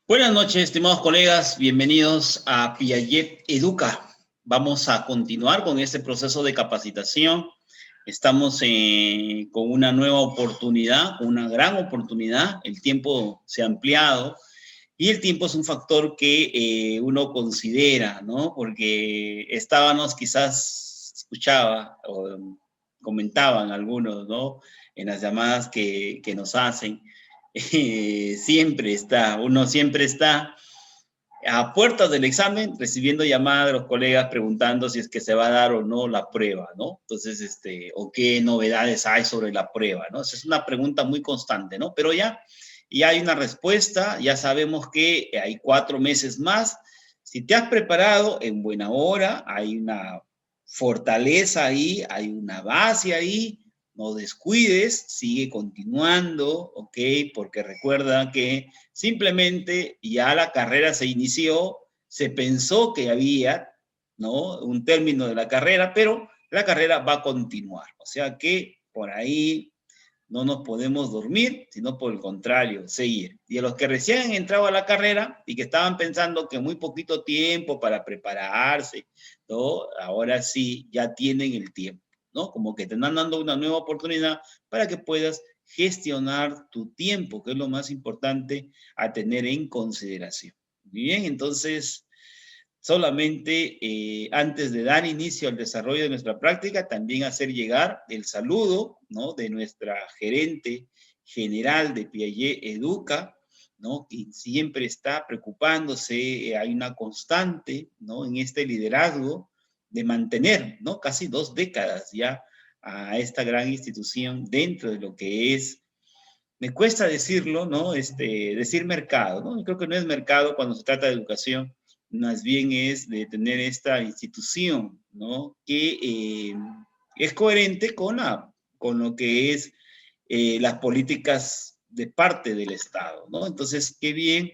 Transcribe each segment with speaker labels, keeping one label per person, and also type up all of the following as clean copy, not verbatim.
Speaker 1: Buenas noches, estimados colegas. Bienvenidos a Piaget Educa. Vamos a continuar con este proceso de capacitación. Estamos con una nueva oportunidad, una gran oportunidad. El tiempo se ha ampliado y el tiempo es un factor que uno considera, ¿no? Porque quizás escuchaba o comentaban algunos, ¿no? En las llamadas que nos hacen. Uno siempre está a puertas del examen recibiendo llamadas de los colegas preguntando si es que se va a dar o no la prueba, ¿no? Entonces, o qué novedades hay sobre la prueba, ¿no? Esa es una pregunta muy constante, ¿no? Pero ya hay una respuesta, ya sabemos que hay 4 meses más. Si te has preparado en buena hora, hay una fortaleza ahí, hay una base ahí. No descuides, sigue continuando, ¿ok? Porque recuerda que simplemente ya la carrera se inició, se pensó que había, ¿no? Un término de la carrera, pero la carrera va a continuar. O sea que por ahí no nos podemos dormir, sino por el contrario, seguir. Y a los que recién han entrado a la carrera y que estaban pensando que muy poquito tiempo para prepararse, ¿no? Ahora sí, ya tienen el tiempo, ¿no? Como que te están dando una nueva oportunidad para que puedas gestionar tu tiempo, que es lo más importante a tener en consideración. Bien, entonces, solamente antes de dar inicio al desarrollo de nuestra práctica, también hacer llegar el saludo, ¿no? De nuestra gerente general de Piaget Educa, ¿no? Que siempre está preocupándose, hay una constante, ¿no? En este liderazgo de mantener, ¿no? Casi 2 décadas ya a esta gran institución dentro de lo que es, me cuesta decirlo, ¿no? Decir mercado, ¿no? Yo creo que no es mercado cuando se trata de educación, más bien es de tener esta institución, ¿no? Que es coherente con lo que es las políticas de parte del Estado, ¿no? Entonces, qué bien,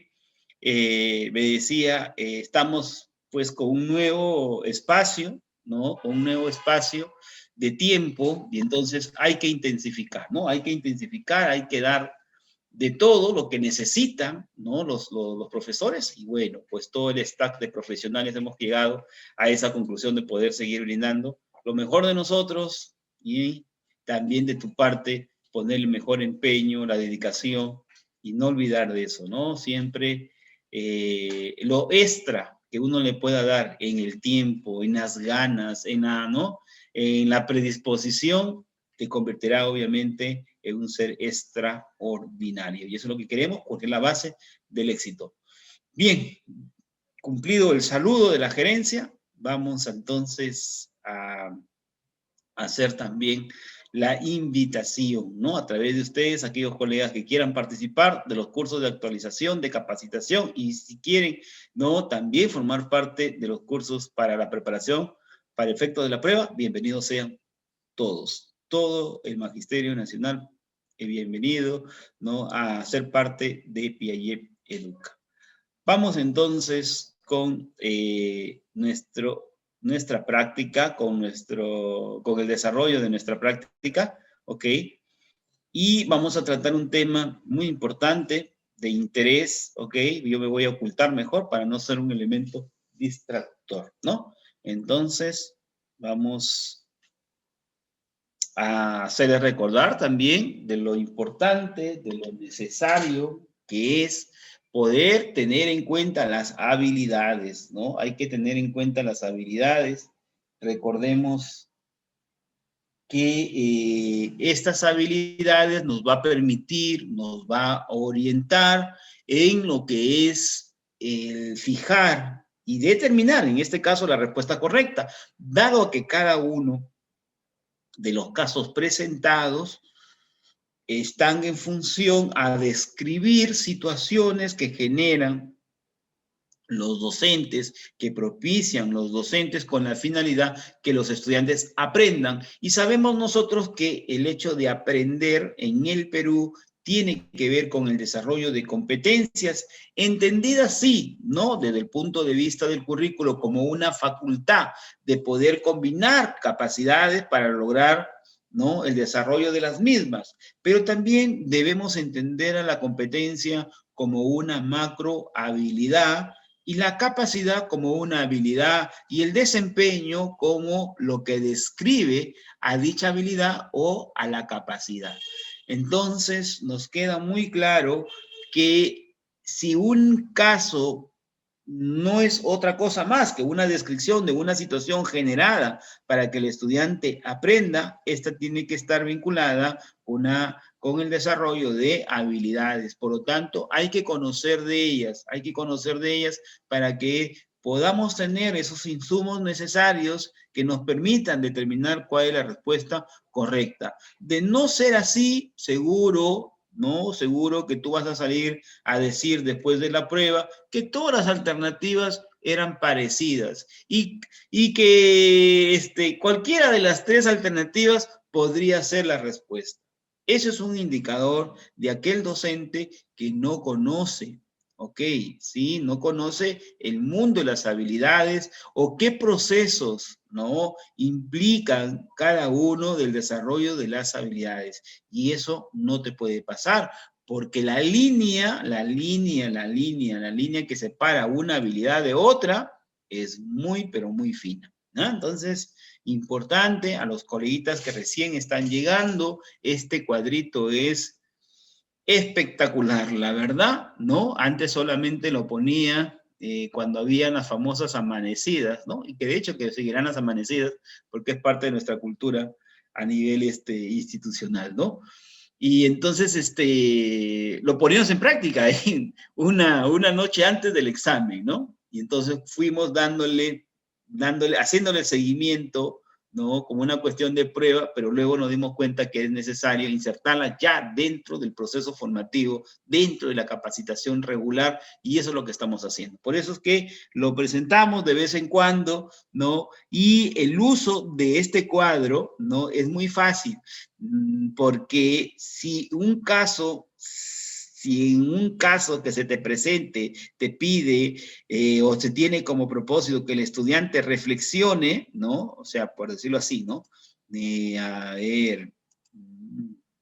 Speaker 1: me decía, estamos pues con un nuevo espacio, ¿no? Con un nuevo espacio de tiempo y entonces hay que intensificar, ¿no? Hay que intensificar, hay que dar de todo lo que necesitan, ¿no? Los profesores y bueno, pues todo el staff de profesionales hemos llegado a esa conclusión de poder seguir brindando lo mejor de nosotros y también de tu parte poner el mejor empeño, la dedicación y no olvidar de eso, ¿no? Siempre lo extra que uno le pueda dar en el tiempo, en las ganas, ¿no? En la predisposición, te convertirá obviamente en un ser extraordinario. Y eso es lo que queremos porque es la base del éxito. Bien, cumplido el saludo de la gerencia, vamos entonces a hacer también la invitación, ¿no? A través de ustedes, aquellos colegas que quieran participar de los cursos de actualización, de capacitación y si quieren, ¿no? También formar parte de los cursos para la preparación para efectos de la prueba, bienvenidos sean todos, todo el Magisterio Nacional bienvenido, ¿no? A ser parte de Piaget Educa. Vamos entonces con nuestra práctica, con el desarrollo de nuestra práctica, ¿ok? Y vamos a tratar un tema muy importante, de interés, ¿ok? Yo me voy a ocultar mejor para no ser un elemento distractor, ¿no? Entonces, vamos a hacerles recordar también de lo importante, de lo necesario que es poder tener en cuenta las habilidades, ¿no? Hay que tener en cuenta las habilidades. Recordemos que estas habilidades nos va a permitir, nos va a orientar en lo que es el fijar y determinar, en este caso, la respuesta correcta, dado que cada uno de los casos presentados están en función a describir situaciones que generan los docentes, que propician los docentes con la finalidad que los estudiantes aprendan. Y sabemos nosotros que el hecho de aprender en el Perú tiene que ver con el desarrollo de competencias, entendidas sí, ¿no? Desde el punto de vista del currículo como una facultad de poder combinar capacidades para lograr, ¿no? El desarrollo de las mismas, pero también debemos entender a la competencia como una macro habilidad y la capacidad como una habilidad y el desempeño como lo que describe a dicha habilidad o a la capacidad. Entonces, nos queda muy claro que si un caso no es otra cosa más que una descripción de una situación generada para que el estudiante aprenda, esta tiene que estar vinculada con el desarrollo de habilidades. Por lo tanto, hay que conocer de ellas, para que podamos tener esos insumos necesarios que nos permitan determinar cuál es la respuesta correcta. De no ser así, seguro, ¿no? Seguro que tú vas a salir a decir después de la prueba que todas las alternativas eran parecidas y que cualquiera de las tres alternativas podría ser la respuesta. Eso es un indicador de aquel docente que no conoce, ¿ok? ¿Sí? No conoce el mundo de las habilidades o qué procesos, ¿no? Implican cada uno del desarrollo de las habilidades. Y eso no te puede pasar, porque la línea que separa una habilidad de otra es muy, pero muy fina, ¿no? Entonces, importante a los coleguitas que recién están llegando, este cuadrito es espectacular, la verdad, ¿no? Antes solamente lo ponía cuando había las famosas amanecidas, ¿no? Y que de hecho que seguirán las amanecidas, porque es parte de nuestra cultura a nivel institucional, ¿no? Y entonces lo poníamos en práctica una noche antes del examen, ¿no? Y entonces fuimos haciéndole seguimiento, ¿no? Como una cuestión de prueba, pero luego nos dimos cuenta que es necesario insertarla ya dentro del proceso formativo, dentro de la capacitación regular, y eso es lo que estamos haciendo. Por eso es que lo presentamos de vez en cuando, ¿no? Y el uso de este cuadro, ¿no? Es muy fácil, porque si en un caso que se te presente te pide o se tiene como propósito que el estudiante reflexione, ¿no? O sea, por decirlo así, ¿no? A ver,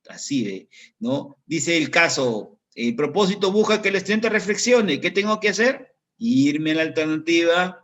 Speaker 1: así, ¿no? Dice el caso, el propósito busca que el estudiante reflexione. ¿Qué tengo que hacer? Irme a la alternativa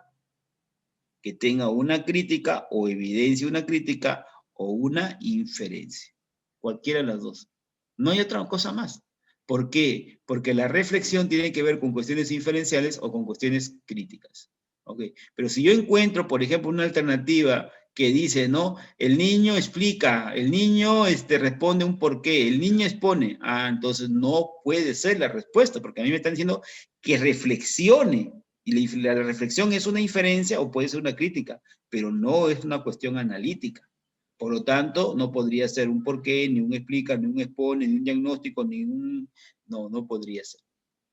Speaker 1: que tenga una crítica o evidencia una crítica o una inferencia. Cualquiera de las dos. No hay otra cosa más. ¿Por qué? Porque la reflexión tiene que ver con cuestiones inferenciales o con cuestiones críticas. ¿Ok? Pero si yo encuentro, por ejemplo, una alternativa que dice, ¿no? El niño explica, el niño responde un porqué, el niño expone. Ah, entonces no puede ser la respuesta, porque a mí me están diciendo que reflexione. Y la reflexión es una inferencia o puede ser una crítica, pero no es una cuestión analítica. Por lo tanto, no podría ser un porqué, ni un explica, ni un expone, ni un diagnóstico, ni un... No podría ser.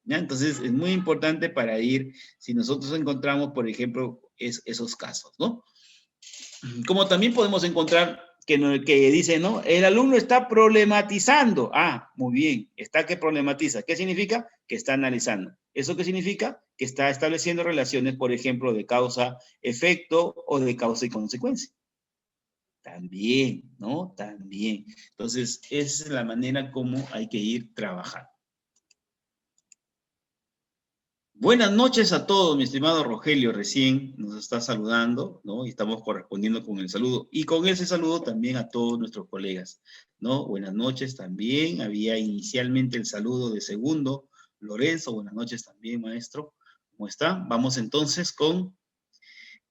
Speaker 1: ¿Ya? Entonces, es muy importante para ir, si nosotros encontramos, por ejemplo, esos casos, ¿no? Como también podemos encontrar que dice, ¿no? El alumno está problematizando. Ah, muy bien. ¿Está que problematiza? ¿Qué significa? Que está analizando. ¿Eso qué significa? Que está estableciendo relaciones, por ejemplo, de causa-efecto o de causa y consecuencia. También, ¿no? También. Entonces, esa es la manera como hay que ir trabajando. Buenas noches a todos, mi estimado Rogelio, recién nos está saludando, ¿no? Y estamos correspondiendo con el saludo. Y con ese saludo también a todos nuestros colegas, ¿no? Buenas noches también. Había inicialmente el saludo de segundo, Lorenzo. Buenas noches también, maestro. ¿Cómo está? Vamos entonces con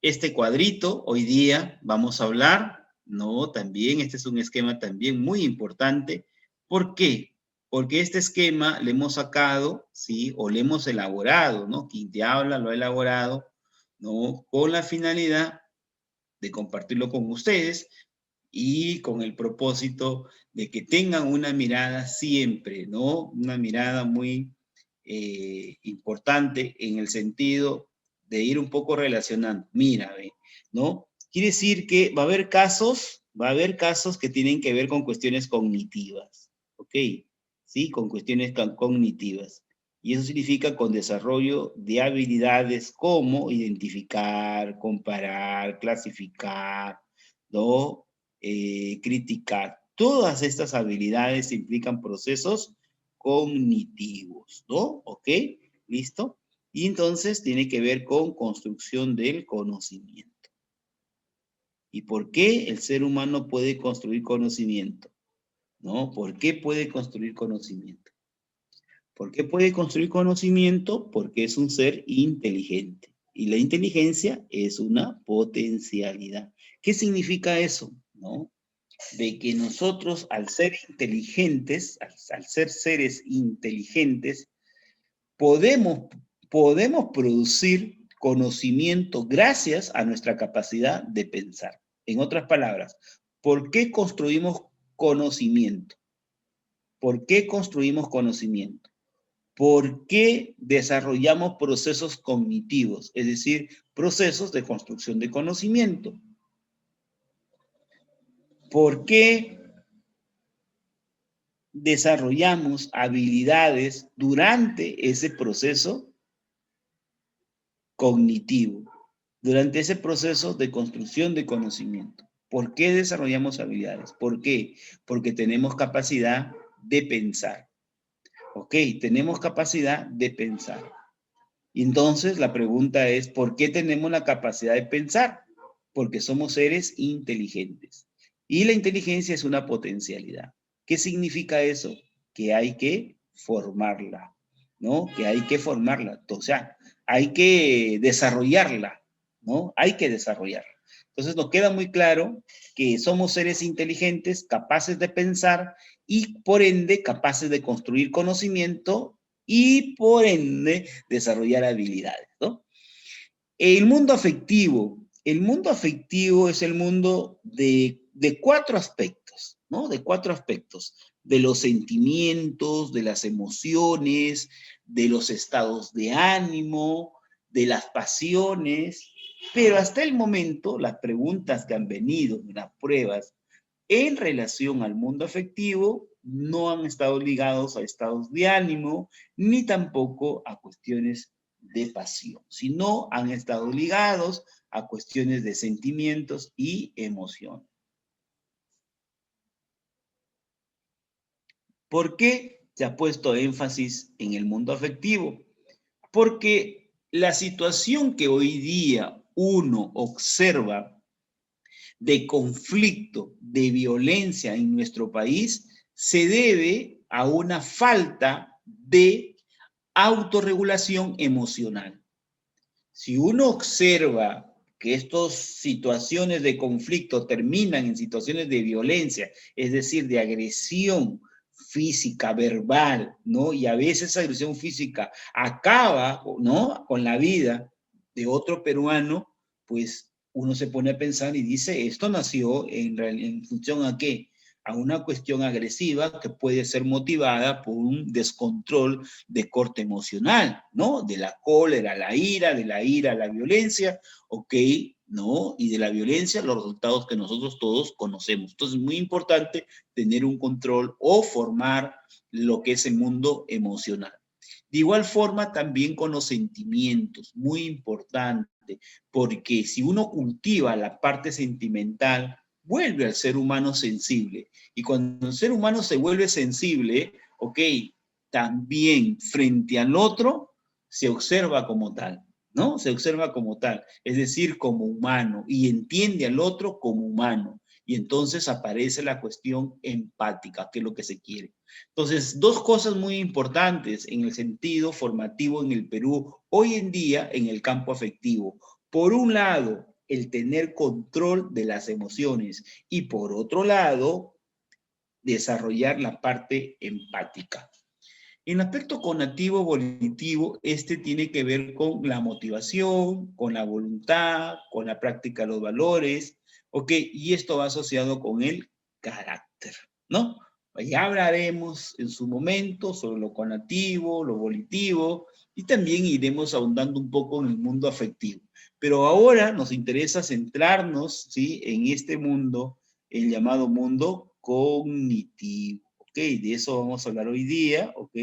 Speaker 1: este cuadrito. Hoy día vamos a hablar, ¿no? También, este es un esquema también muy importante. ¿Por qué? Porque este esquema le hemos sacado, ¿sí? O le hemos elaborado, ¿no? Quien te habla lo ha elaborado, ¿no? Con la finalidad de compartirlo con ustedes y con el propósito de que tengan una mirada siempre, ¿no? Una mirada muy importante en el sentido de ir un poco relacionando. Mira, ¿no? Quiere decir que va a haber casos que tienen que ver con cuestiones cognitivas, ¿ok? Sí, con cuestiones cognitivas. Y eso significa con desarrollo de habilidades como identificar, comparar, clasificar, ¿no? Criticar. Todas estas habilidades implican procesos cognitivos, ¿no? ¿Ok? ¿Listo? Y entonces tiene que ver con construcción del conocimiento. ¿Y por qué el ser humano puede construir conocimiento? ¿No? ¿Por qué puede construir conocimiento? ¿Por qué puede construir conocimiento? Porque es un ser inteligente. Y la inteligencia es una potencialidad. ¿Qué significa eso? ¿No? De que nosotros, al ser inteligentes, al ser seres inteligentes, podemos, podemos producir conocimiento gracias a nuestra capacidad de pensar. En otras palabras, ¿por qué construimos conocimiento? ¿Por qué construimos conocimiento? ¿Por qué desarrollamos procesos cognitivos? Es decir, procesos de construcción de conocimiento. ¿Por qué desarrollamos habilidades durante ese proceso cognitivo, durante ese proceso de construcción de conocimiento? ¿Por qué desarrollamos habilidades? ¿Por qué? Porque tenemos capacidad de pensar. ¿Ok? Tenemos capacidad de pensar. Y entonces la pregunta es, ¿por qué tenemos la capacidad de pensar? Porque somos seres inteligentes. Y la inteligencia es una potencialidad. ¿Qué significa eso? Que hay que formarla, ¿no? Que hay que formarla. O sea, hay que desarrollarla, ¿no? Hay que desarrollarla. Entonces nos queda muy claro que somos seres inteligentes, capaces de pensar y por ende capaces de construir conocimiento y por ende desarrollar habilidades, ¿no? El mundo afectivo es el mundo de cuatro aspectos, ¿no? De cuatro aspectos, de los sentimientos, de las emociones, de los estados de ánimo, de las pasiones, pero hasta el momento las preguntas que han venido en las pruebas en relación al mundo afectivo no han estado ligados a estados de ánimo ni tampoco a cuestiones de pasión, sino han estado ligados a cuestiones de sentimientos y emoción. ¿Por qué se ha puesto énfasis en el mundo afectivo? Porque la situación que hoy día uno observa de conflicto, de violencia en nuestro país, se debe a una falta de autorregulación emocional. Si uno observa que estas situaciones de conflicto terminan en situaciones de violencia, es decir, de agresión física, verbal, ¿no? Y a veces esa agresión física acaba, ¿no? Con la vida de otro peruano, pues uno se pone a pensar y dice, esto nació en función a qué? A una cuestión agresiva que puede ser motivada por un descontrol de corte emocional, ¿no? De la cólera, de la ira, la violencia, ¿ok? ¿No? Y de la violencia, los resultados que nosotros todos conocemos. Entonces, es muy importante tener un control o formar lo que es el mundo emocional. De igual forma, también con los sentimientos, muy importante, porque si uno cultiva la parte sentimental, vuelve al ser humano sensible. Y cuando el ser humano se vuelve sensible, ok, también frente al otro se observa como tal, ¿no? Se observa como tal, es decir, como humano, y entiende al otro como humano. Y entonces aparece la cuestión empática, que es lo que se quiere. Entonces, dos cosas muy importantes en el sentido formativo en el Perú hoy en día en el campo afectivo. Por un lado, el tener control de las emociones y por otro lado, desarrollar la parte empática. En el aspecto cognitivo volitivo, este tiene que ver con la motivación, con la voluntad, con la práctica de los valores, ¿ok? Y esto va asociado con el carácter, ¿no? Ya hablaremos en su momento sobre lo cognitivo, lo volitivo, y también iremos ahondando un poco en el mundo afectivo. Pero ahora nos interesa centrarnos, ¿sí? En este mundo, el llamado mundo cognitivo. Ok, de eso vamos a hablar hoy día, ok.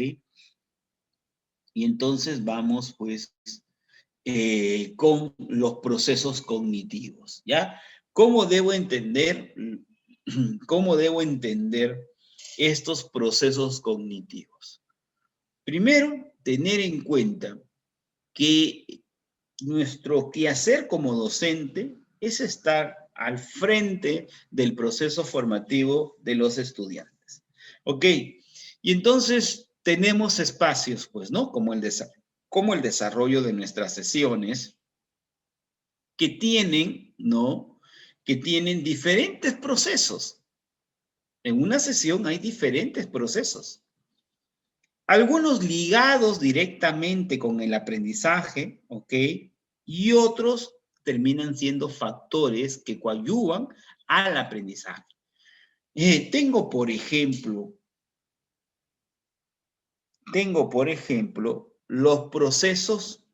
Speaker 1: Y entonces vamos pues con los procesos cognitivos, ¿ya? ¿Cómo debo entender, cómo debo entender estos procesos cognitivos? Primero, tener en cuenta que nuestro quehacer como docente es estar al frente del proceso formativo de los estudiantes. ¿Ok? Y entonces tenemos espacios, pues, ¿no? Como el desarrollo de nuestras sesiones, que tienen, ¿no? Que tienen diferentes procesos. En una sesión hay diferentes procesos. Algunos ligados directamente con el aprendizaje, ¿ok? Y otros terminan siendo factores que coadyuvan al aprendizaje. Tengo, por ejemplo, los procesos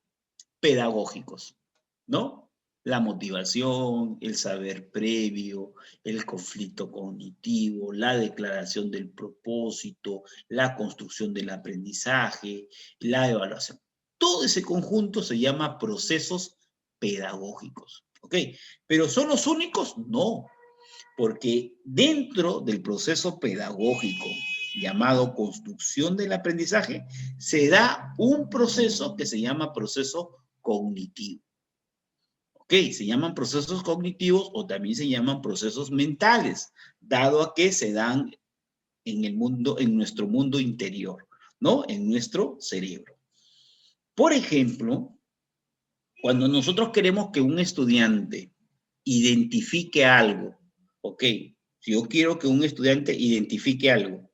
Speaker 1: pedagógicos, ¿no? La motivación, el saber previo, el conflicto cognitivo, la declaración del propósito, la construcción del aprendizaje, la evaluación. Todo ese conjunto se llama procesos pedagógicos, ¿ok? ¿Pero son los únicos? No, porque dentro del proceso pedagógico llamado construcción del aprendizaje, se da un proceso que se llama proceso cognitivo. ¿Ok? Se llaman procesos cognitivos o también se llaman procesos mentales, dado a que se dan en el mundo, en nuestro mundo interior, ¿no? En nuestro cerebro. Por ejemplo, cuando nosotros queremos que un estudiante identifique algo, ¿ok? Si yo quiero que un estudiante identifique algo,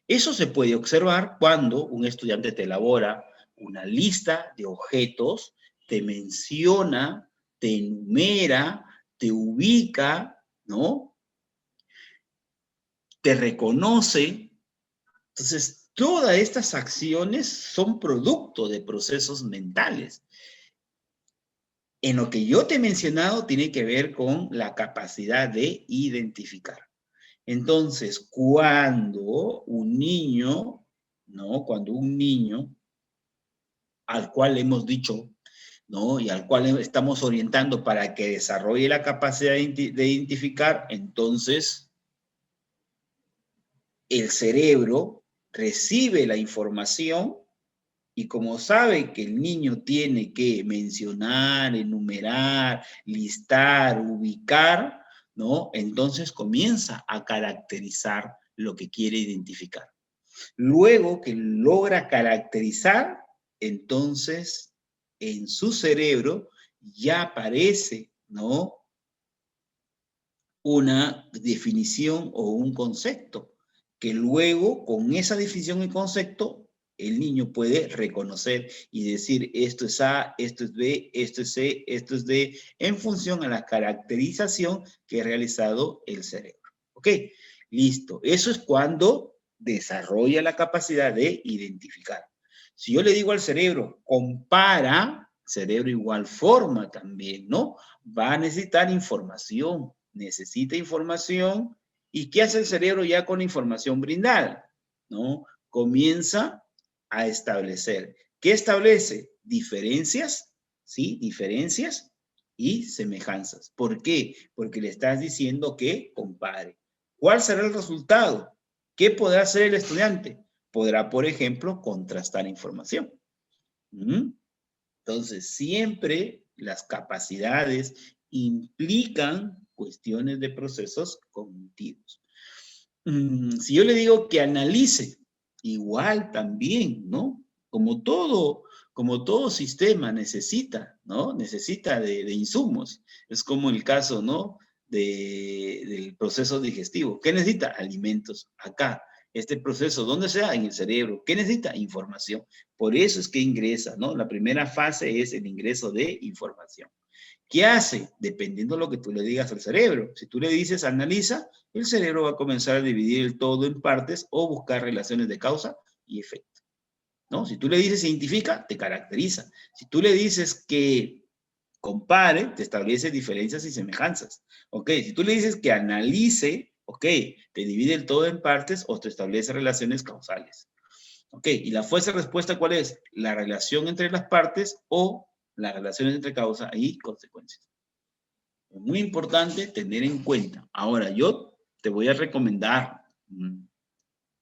Speaker 1: eso se puede observar cuando un estudiante te elabora una lista de objetos, te menciona, te enumera, te ubica, ¿no? Te reconoce. Entonces, todas estas acciones son producto de procesos mentales. En lo que yo te he mencionado tiene que ver con la capacidad de identificar. Entonces, cuando un niño, ¿no? Cuando un niño al cual hemos dicho, ¿no? Y al cual estamos orientando para que desarrolle la capacidad de identificar, entonces el cerebro recibe la información y como sabe que el niño tiene que mencionar, enumerar, listar, ubicar, ¿no? Entonces comienza a caracterizar lo que quiere identificar. Luego que logra caracterizar, entonces en su cerebro ya aparece, ¿no? Una definición o un concepto, que luego con esa definición y concepto el niño puede reconocer y decir esto es A, esto es B, esto es C, esto es D, en función a la caracterización que ha realizado el cerebro. ¿Ok? Listo. Eso es cuando desarrolla la capacidad de identificar. Si yo le digo al cerebro, compara, cerebro igual forma también, ¿no? Va a necesitar información, necesita información. ¿Y qué hace el cerebro ya con la información brindada? ¿No? Comienza a establecer. ¿Qué establece? Diferencias, ¿sí? Diferencias y semejanzas. ¿Por qué? Porque le estás diciendo que compare. ¿Cuál será el resultado? ¿Qué podrá hacer el estudiante? Podrá, por ejemplo, contrastar información. Entonces, siempre las capacidades implican cuestiones de procesos cognitivos. Si yo le digo que analice, igual también, ¿no? Como todo sistema necesita, ¿no? Necesita de insumos. Es como el caso, ¿no? Del proceso digestivo. ¿Qué necesita? Alimentos. Acá, este proceso, ¿dónde se da? En el cerebro. ¿Qué necesita? Información. Por eso es que ingresa, ¿no? La primera fase es el ingreso de información. ¿Qué hace? Dependiendo de lo que tú le digas al cerebro. Si tú le dices analiza, el cerebro va a comenzar a dividir el todo en partes o buscar relaciones de causa y efecto, ¿no? Si tú le dices identifica, te caracteriza. Si tú le dices que compare, te establece diferencias y semejanzas. ¿Ok? Si tú le dices que analice, ¿ok? Te divide el todo en partes o te establece relaciones causales. ¿Ok? ¿Y la fuerza de respuesta cuál es? La relación entre las partes o las relaciones entre causa y consecuencias. Es muy importante tener en cuenta. Ahora, yo te voy a recomendar,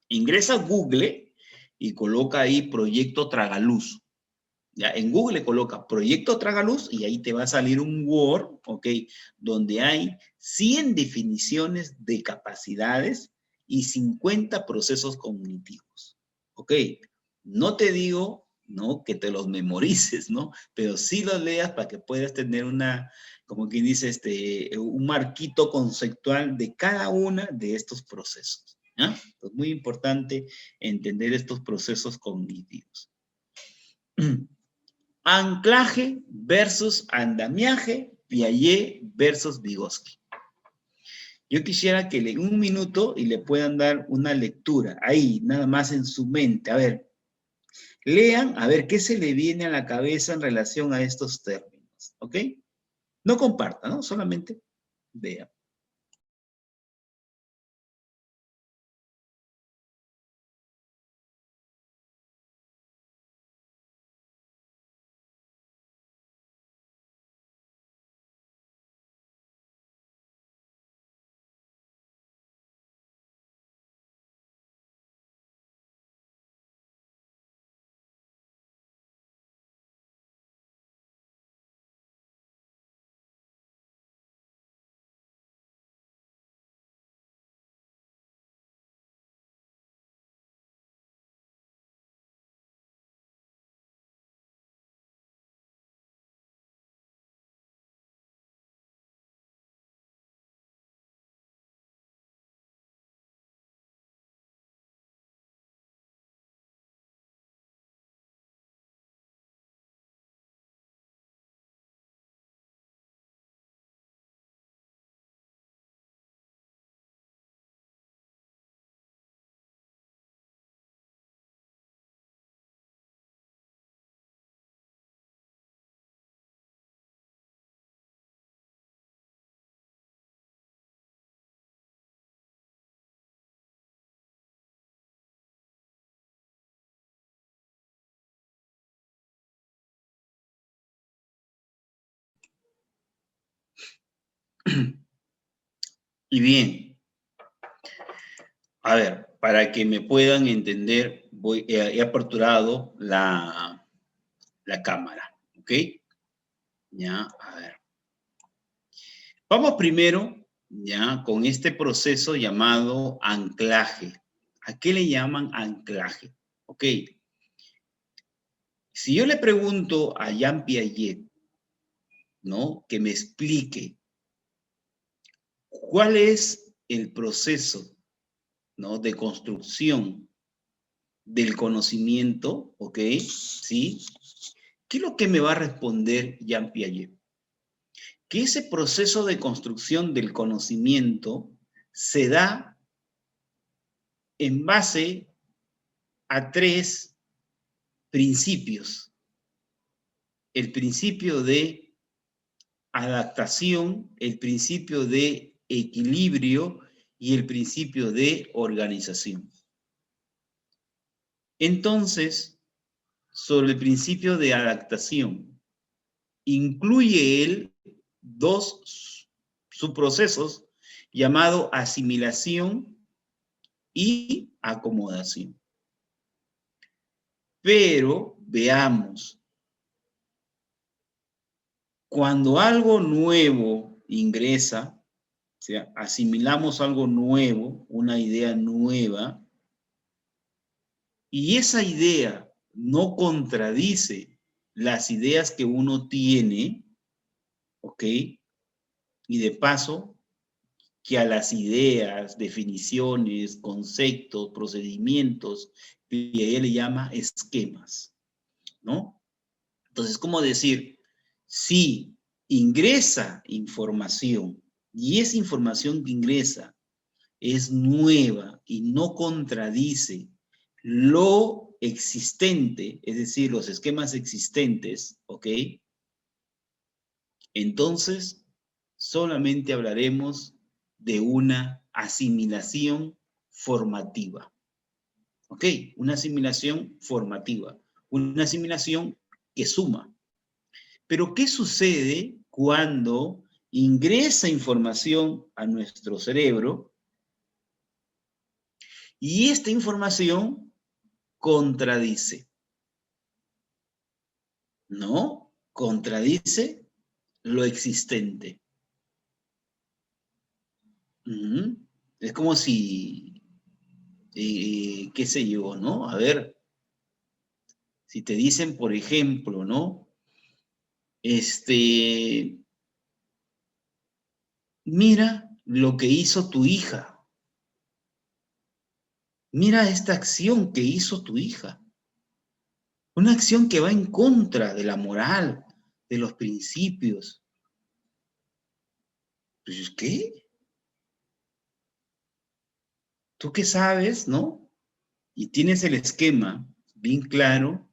Speaker 1: ingresa a Google y coloca ahí Proyecto Tragaluz. Ya, en Google le coloca Proyecto Tragaluz y ahí te va a salir un Word, ¿ok? Donde hay 100 definiciones de capacidades y 50 procesos cognitivos, ¿ok? No te digo, ¿no? Que te los memorices, ¿no? Pero sí los leas para que puedas tener una, como quien dice, un marquito conceptual de cada una de estos procesos, ¿ya? Entonces, muy importante entender estos procesos cognitivos. Anclaje versus andamiaje, Piaget versus Vygotsky. Yo quisiera que en un minuto y le puedan dar una lectura, ahí, nada más en su mente. A ver, lean, a ver qué se le viene a la cabeza en relación a estos términos, ¿ok? No compartan, ¿no? Solamente vean. Y bien, a ver, para que me puedan entender, he aperturado la cámara, ¿ok? Ya, a ver. Vamos primero, ya, con este proceso llamado anclaje. ¿A qué le llaman anclaje? Ok. Si yo le pregunto a Jean Piaget, ¿no? Que me explique cuál es el proceso, ¿no? De construcción del conocimiento, ¿ok? ¿Sí? ¿Qué es lo que me va a responder Jean Piaget? Que ese proceso de construcción del conocimiento se da en base a tres principios. El principio de adaptación, el principio de equilibrio y el principio de organización. Entonces, sobre el principio de adaptación, incluye él dos subprocesos llamados asimilación y acomodación. Pero veamos, cuando algo nuevo ingresa, o sea, asimilamos algo nuevo, una idea nueva, y esa idea no contradice las ideas que uno tiene, ¿ok? Y de paso, que a las ideas, definiciones, conceptos, procedimientos, Piaget le llama esquemas, ¿no? Entonces, ¿cómo decir? Si ingresa información y esa información que ingresa es nueva y no contradice lo existente, es decir, los esquemas existentes, ¿ok? Entonces, solamente hablaremos de una asimilación formativa, ¿ok? Una asimilación formativa, una asimilación que suma. Pero, ¿qué sucede cuando ingresa información a nuestro cerebro y esta información contradice, ¿no? Contradice lo existente. Es como si, qué sé yo, ¿no? A ver, si te dicen, por ejemplo, ¿no? Mira lo que hizo tu hija. Mira esta acción que hizo tu hija. Una acción que va en contra de la moral, de los principios. Pues, ¿qué? ¿Tú qué sabes, no? Y tienes el esquema bien claro,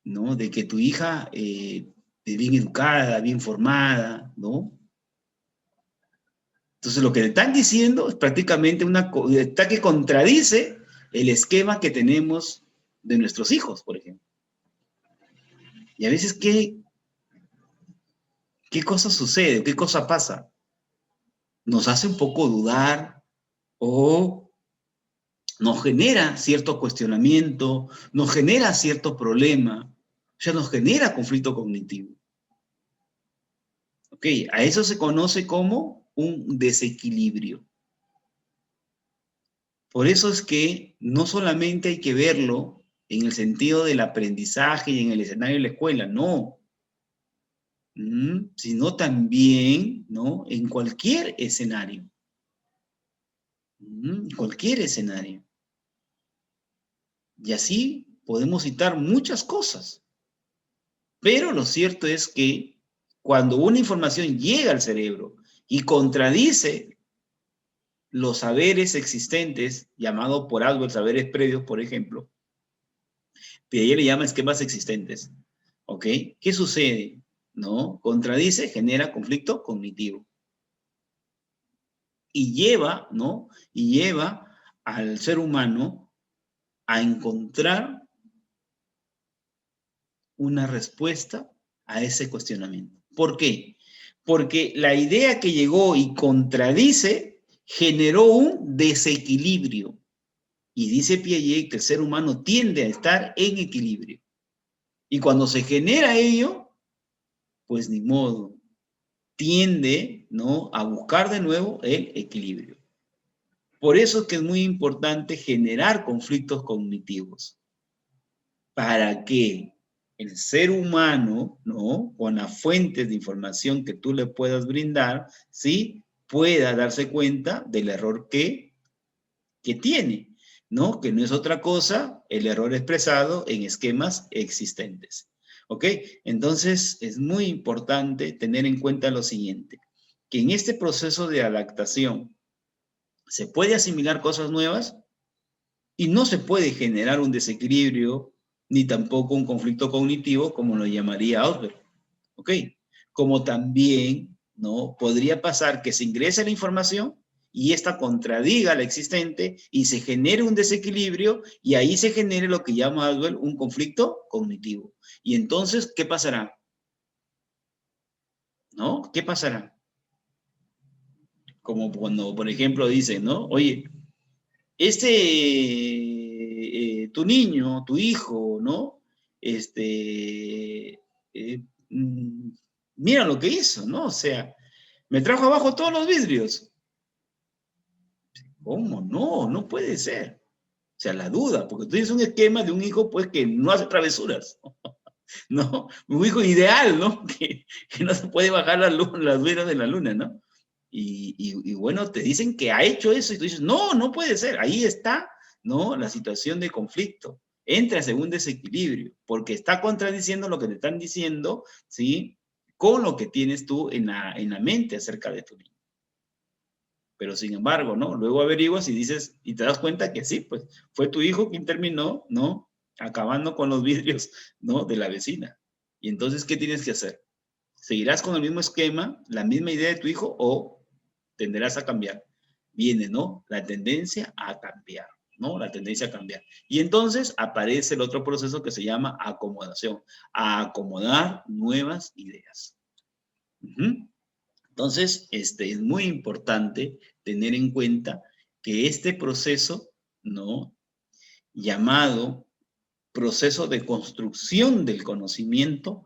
Speaker 1: ¿no? De que tu hija es bien educada, bien formada, ¿no? Entonces lo que le están diciendo es prácticamente está que contradice el esquema que tenemos de nuestros hijos, por ejemplo. Y a veces, ¿qué cosa sucede? ¿Qué cosa pasa? Nos hace un poco dudar o nos genera cierto cuestionamiento, nos genera cierto problema, o sea, nos genera conflicto cognitivo. ¿Ok? A eso se conoce como un desequilibrio. Por eso es que no solamente hay que verlo en el sentido del aprendizaje y en el escenario de la escuela, no, sino también, ¿no? En cualquier escenario. Cualquier escenario. Y así podemos citar muchas cosas. Pero lo cierto es que cuando una información llega al cerebro y contradice los saberes existentes, llamado por Adler saberes previos, por ejemplo, Piaget le llama esquemas existentes, ¿ok? ¿Qué sucede? ¿No? Contradice, genera conflicto cognitivo. Y lleva, ¿no? Y lleva al ser humano a encontrar una respuesta a ese cuestionamiento. ¿Por qué? Porque la idea que llegó y contradice generó un desequilibrio. Y dice Piaget que el ser humano tiende a estar en equilibrio. Y cuando se genera ello, pues ni modo, tiende, ¿no?, a buscar de nuevo el equilibrio. Por eso es que es muy importante generar conflictos cognitivos. Para que el ser humano, ¿no?, con las fuentes de información que tú le puedas brindar, ¿sí?, pueda darse cuenta del error que tiene, ¿no? Que no es otra cosa el error expresado en esquemas existentes. ¿Ok? Entonces, es muy importante tener en cuenta lo siguiente, que en este proceso de adaptación se puede asimilar cosas nuevas y no se puede generar un desequilibrio ni tampoco un conflicto cognitivo, como lo llamaría Ausberg. ¿Ok? Como también, ¿no?, podría pasar que se ingrese la información y esta contradiga la existente y se genere un desequilibrio y ahí se genere lo que llama Ausberg un conflicto cognitivo. Y entonces, ¿qué pasará? ¿No? ¿Qué pasará? Como cuando, por ejemplo, dicen, ¿no? Oye, tu niño, tu hijo, ¿no? Mm, mira lo que hizo, ¿no? O sea, me trajo abajo todos los vidrios. ¿Cómo? No, no puede ser. O sea, la duda, porque tú tienes un esquema de un hijo, pues, que no hace travesuras, ¿no? Un hijo ideal, ¿no? Que no se puede bajar las velas de la luna, ¿no? Y bueno, te dicen que ha hecho eso y tú dices, no, no puede ser. Ahí está, ¿no?, la situación de conflicto. Entras en un desequilibrio porque está contradiciendo lo que te están diciendo, ¿sí?, con lo que tienes tú en la mente acerca de tu niño. Pero sin embargo, ¿no? Luego averiguas y dices, y te das cuenta que sí, pues fue tu hijo quien terminó, ¿no?, acabando con los vidrios, ¿no?, de la vecina. Y entonces, ¿qué tienes que hacer? ¿Seguirás con el mismo esquema, la misma idea de tu hijo o tenderás a cambiar? Viene, ¿no?, la tendencia a cambiar, ¿no? La tendencia a cambiar. Y entonces aparece el otro proceso que se llama acomodación, a acomodar nuevas ideas. Entonces, es muy importante tener en cuenta que este proceso, ¿no?, llamado proceso de construcción del conocimiento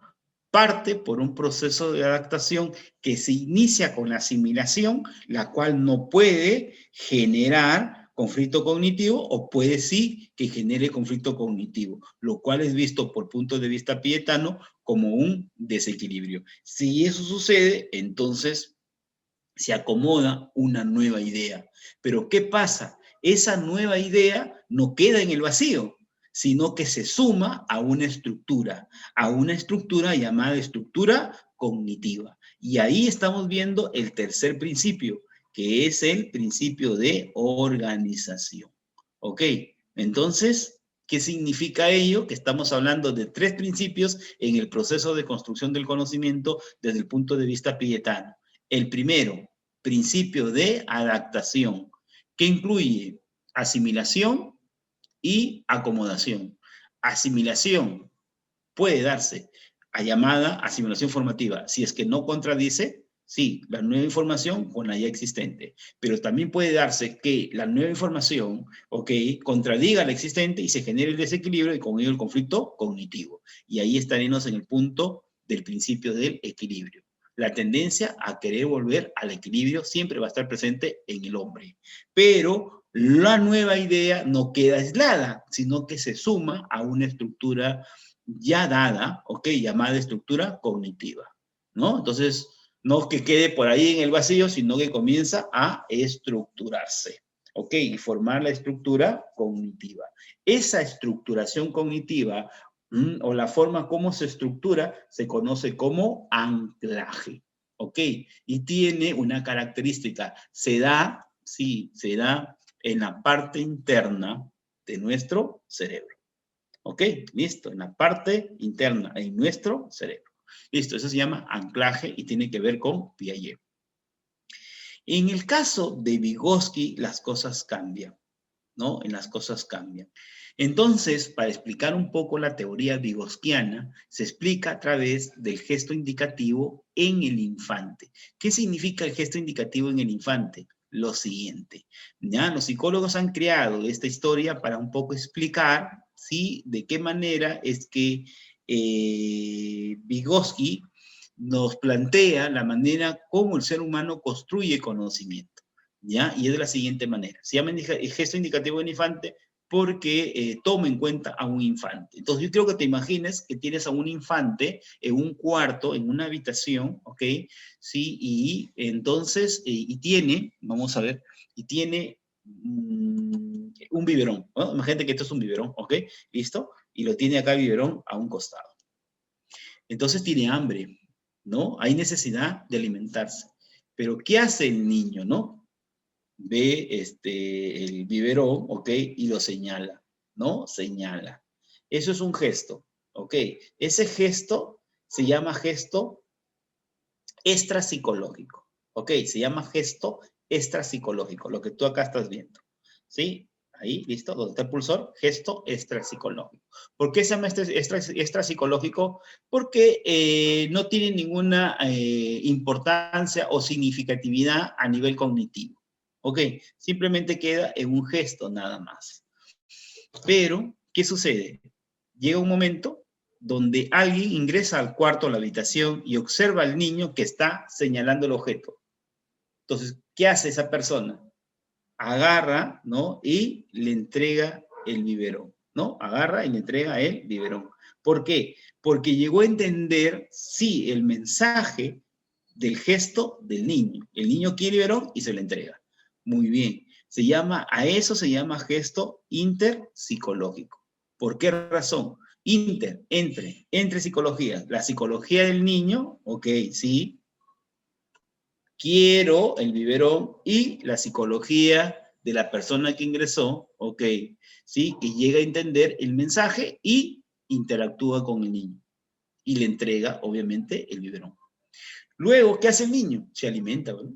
Speaker 1: parte por un proceso de adaptación que se inicia con la asimilación, la cual no puede generar conflicto cognitivo o puede sí que genere conflicto cognitivo, lo cual es visto por punto de vista pietano como un desequilibrio. Si eso sucede, entonces se acomoda una nueva idea. Pero ¿qué pasa? Esa nueva idea no queda en el vacío, sino que se suma a una estructura llamada estructura cognitiva. Y ahí estamos viendo el tercer principio, que es el principio de organización. ¿Ok? Entonces, ¿qué significa ello? Que estamos hablando de tres principios en el proceso de construcción del conocimiento desde el punto de vista pietano. El primero, principio de adaptación, que incluye asimilación y acomodación. Asimilación puede darse a llamada asimilación formativa, si es que no contradice, sí, la nueva información con la ya existente, pero también puede darse que la nueva información, ok, contradiga la existente y se genere el desequilibrio y con ello el conflicto cognitivo. Y ahí estaremos en el punto del principio del equilibrio. La tendencia a querer volver al equilibrio siempre va a estar presente en el hombre, pero la nueva idea no queda aislada, sino que se suma a una estructura ya dada, ok, llamada estructura cognitiva, ¿no? Entonces, no que quede por ahí en el vacío, sino que comienza a estructurarse, ok, y formar la estructura cognitiva. Esa estructuración cognitiva o la forma como se estructura se conoce como anclaje, ok, y tiene una característica, se da, sí, se da en la parte interna de nuestro cerebro. ¿Ok? Listo, en la parte interna, en nuestro cerebro. Listo, eso se llama anclaje y tiene que ver con Piaget. En el caso de Vygotsky, las cosas cambian, ¿no? En las cosas cambian. Entonces, para explicar un poco la teoría vygotskiana, se explica a través del gesto indicativo en el infante. ¿Qué significa el gesto indicativo en el infante? Lo siguiente, ¿ya? Los psicólogos han creado esta historia para un poco explicar, ¿sí?, de qué manera es que Vygotsky nos plantea la manera como el ser humano construye conocimiento, ¿ya? Y es de la siguiente manera. Se llama el gesto indicativo del infante porque toma en cuenta a un infante. Entonces yo creo que te imagines que tienes a un infante en un cuarto, en una habitación, ¿ok? Sí, y entonces, y tiene, vamos a ver, y tiene un biberón, ¿no? Imagínate que esto es un biberón, ¿ok? ¿Listo? Y lo tiene acá el biberón a un costado. Entonces tiene hambre, ¿no? Hay necesidad de alimentarse. Pero ¿qué hace el niño, no? Ve el biberón, ¿ok? Y lo señala, ¿no? Señala. Eso es un gesto, ¿ok? Ese gesto se llama gesto extrapsicológico, ¿ok? Se llama gesto extrapsicológico, lo que tú acá estás viendo, ¿sí? Ahí, listo, donde está el pulsor, gesto extrapsicológico. ¿Por qué se llama extrapsicológico? Porque no tiene ninguna importancia o significatividad a nivel cognitivo. Ok, simplemente queda en un gesto nada más. Pero, ¿qué sucede? Llega un momento donde alguien ingresa al cuarto, a la habitación, y observa al niño que está señalando el objeto. Entonces, ¿qué hace esa persona? Agarra, ¿no? Y le entrega el biberón, ¿no? Agarra y le entrega el biberón. ¿Por qué? Porque llegó a entender, sí, el mensaje del gesto del niño. El niño quiere el biberón y se le entrega. Muy bien. A eso se llama gesto interpsicológico. ¿Por qué razón? Entre psicologías. La psicología del niño, ok, sí, quiero el biberón, y la psicología de la persona que ingresó, ok, sí, que llega a entender el mensaje y interactúa con el niño. Y le entrega, obviamente, el biberón. Luego, ¿qué hace el niño? Se alimenta, ¿verdad?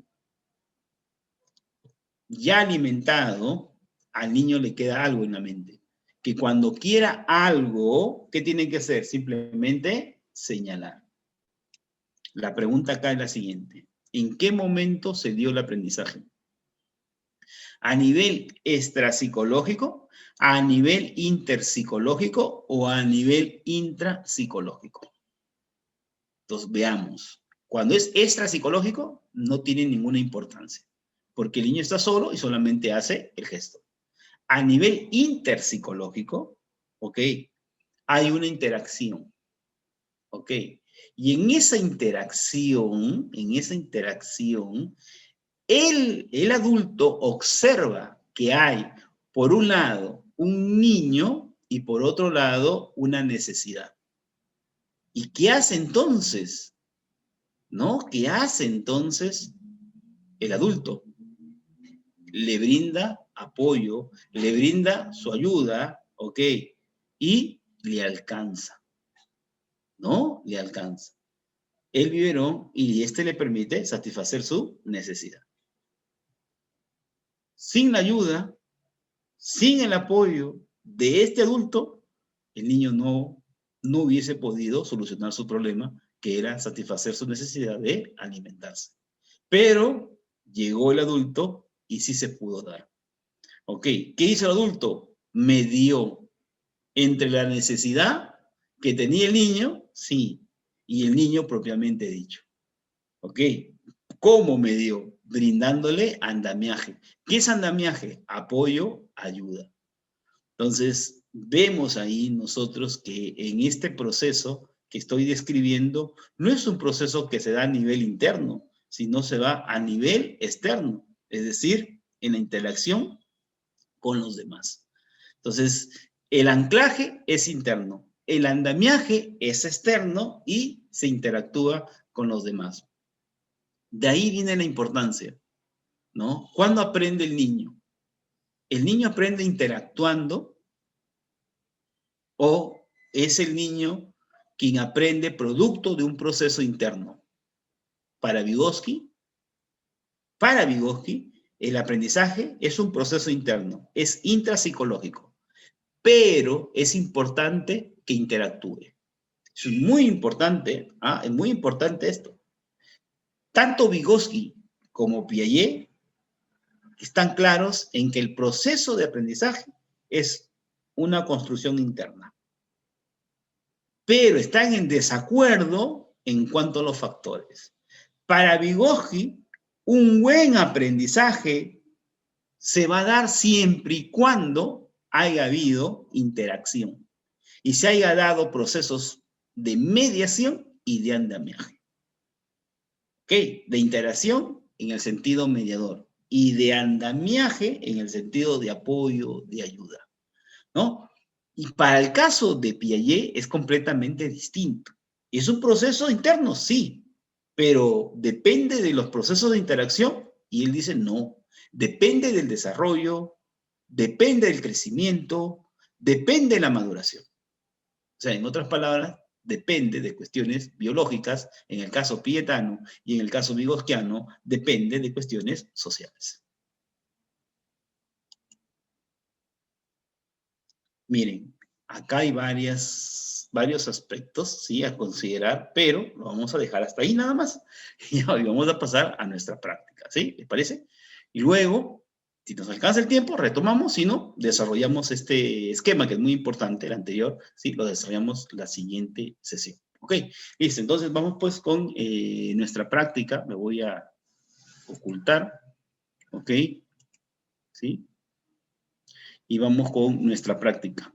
Speaker 1: Ya alimentado, al niño le queda algo en la mente. Que cuando quiera algo, ¿qué tiene que hacer? Simplemente señalar. La pregunta acá es la siguiente. ¿En qué momento se dio el aprendizaje? ¿A nivel extrapsicológico, a nivel interpsicológico o a nivel intrapsicológico? Entonces, veamos. Cuando es extrapsicológico, no tiene ninguna importancia, porque el niño está solo y solamente hace el gesto. A nivel interpsicológico, ¿ok? Hay una interacción, ¿ok? Y en esa interacción, el adulto observa que hay, por un lado, un niño y por otro lado, una necesidad. ¿Y qué hace entonces? ¿No? ¿Qué hace entonces el adulto? Le brinda apoyo, le brinda su ayuda, ¿ok? Y le alcanza, ¿no? Le alcanza el biberón y este le permite satisfacer su necesidad. Sin la ayuda, sin el apoyo de este adulto, el niño no hubiese podido solucionar su problema, que era satisfacer su necesidad de alimentarse. Pero llegó el adulto y sí se pudo dar. Ok, ¿qué hizo el adulto? Medió entre la necesidad que tenía el niño, sí, y el niño propiamente dicho. Ok, ¿cómo medió? Brindándole andamiaje. ¿Qué es andamiaje? Apoyo, ayuda. Entonces, vemos ahí nosotros que en este proceso que estoy describiendo, no es un proceso que se da a nivel interno, sino se va a nivel externo, es decir, en la interacción con los demás. Entonces, el anclaje es interno, el andamiaje es externo y se interactúa con los demás. De ahí viene la importancia, ¿no? ¿Cuándo aprende el niño? El niño aprende interactuando o es el niño quien aprende producto de un proceso interno. Para Vygotsky, el aprendizaje es un proceso interno, es intrapsicológico, pero es importante que interactúe. Es es muy importante esto. Tanto Vygotsky como Piaget están claros en que el proceso de aprendizaje es una construcción interna, pero están en desacuerdo en cuanto a los factores. Para Vygotsky, un buen aprendizaje se va a dar siempre y cuando haya habido interacción y se haya dado procesos de mediación y de andamiaje. ¿Ok? De interacción en el sentido mediador y de andamiaje en el sentido de apoyo, de ayuda, ¿no? Y para el caso de Piaget es completamente distinto. ¿Es un proceso interno? Sí, pero depende de los procesos de interacción y él dice no, depende del desarrollo, depende del crecimiento, depende de la maduración. O sea, en otras palabras, depende de cuestiones biológicas, en el caso pietano y en el caso vigosquiano, depende de cuestiones sociales. Miren, acá hay varios aspectos, sí, a considerar, pero lo vamos a dejar hasta ahí nada más. Y vamos a pasar a nuestra práctica, ¿sí? ¿Les parece? Y luego, si nos alcanza el tiempo, retomamos, si no, desarrollamos este esquema que es muy importante, el anterior, sí, lo desarrollamos la siguiente sesión. Ok, listo, entonces vamos pues con nuestra práctica, me voy a ocultar, ok, sí, y vamos con nuestra práctica.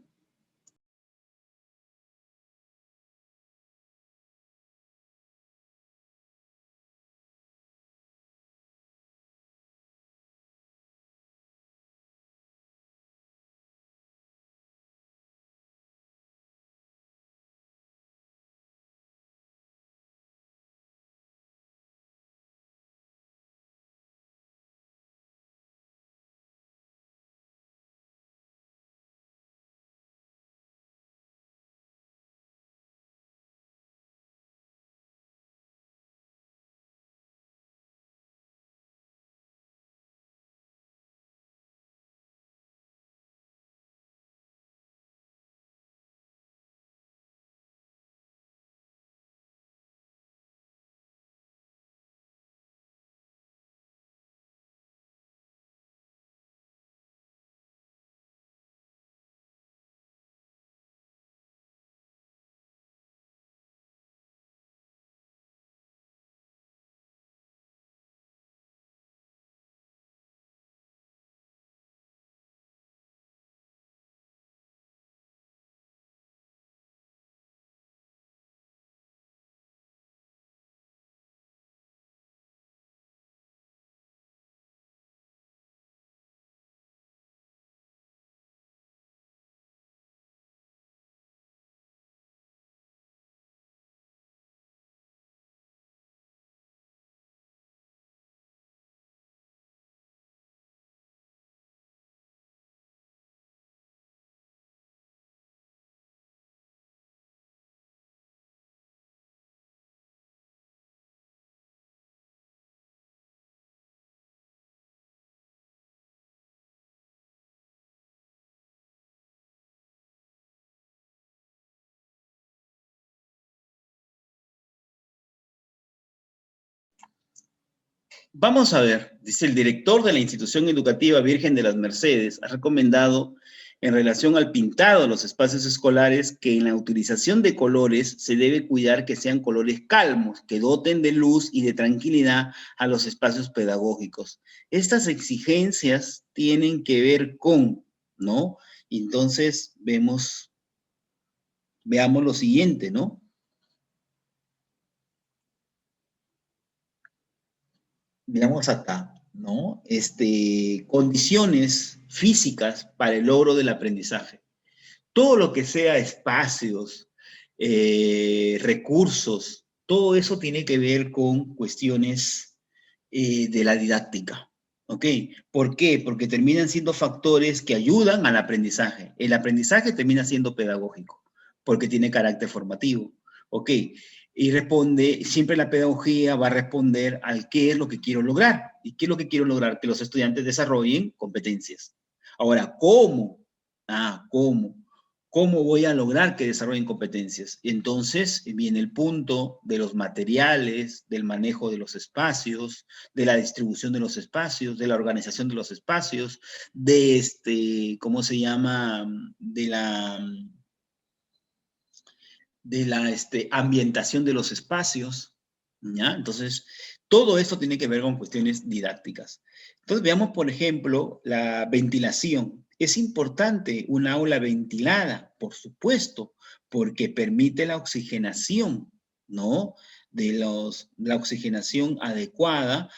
Speaker 1: Vamos a ver, dice el director de la institución educativa Virgen de las Mercedes, ha recomendado en relación al pintado de los espacios escolares que en la utilización de colores se debe cuidar que sean colores calmos, que doten de luz y de tranquilidad a los espacios pedagógicos. Estas exigencias tienen que ver con, ¿no? Entonces veamos lo siguiente, ¿no? Veamos acá, ¿no? Condiciones físicas para el logro del aprendizaje. Todo lo que sea espacios, recursos, todo eso tiene que ver con cuestiones de la didáctica. ¿Ok? ¿Por qué? Porque terminan siendo factores que ayudan al aprendizaje. El aprendizaje termina siendo pedagógico, porque tiene carácter formativo. ¿Ok? Y responde, siempre la pedagogía va a responder al qué es lo que quiero lograr. ¿Y qué es lo que quiero lograr? Que los estudiantes desarrollen competencias. Ahora, ¿cómo? ¿Cómo? ¿Cómo voy a lograr que desarrollen competencias? Entonces viene el punto de los materiales, del manejo de los espacios, de la distribución de los espacios, de la organización de los espacios, de ¿cómo se llama? De la ambientación de los espacios, ¿ya? Entonces, todo esto tiene que ver con cuestiones didácticas. Entonces, veamos, por ejemplo, la ventilación. Es importante un aula ventilada, por supuesto, porque permite la oxigenación, ¿no? La oxigenación adecuada.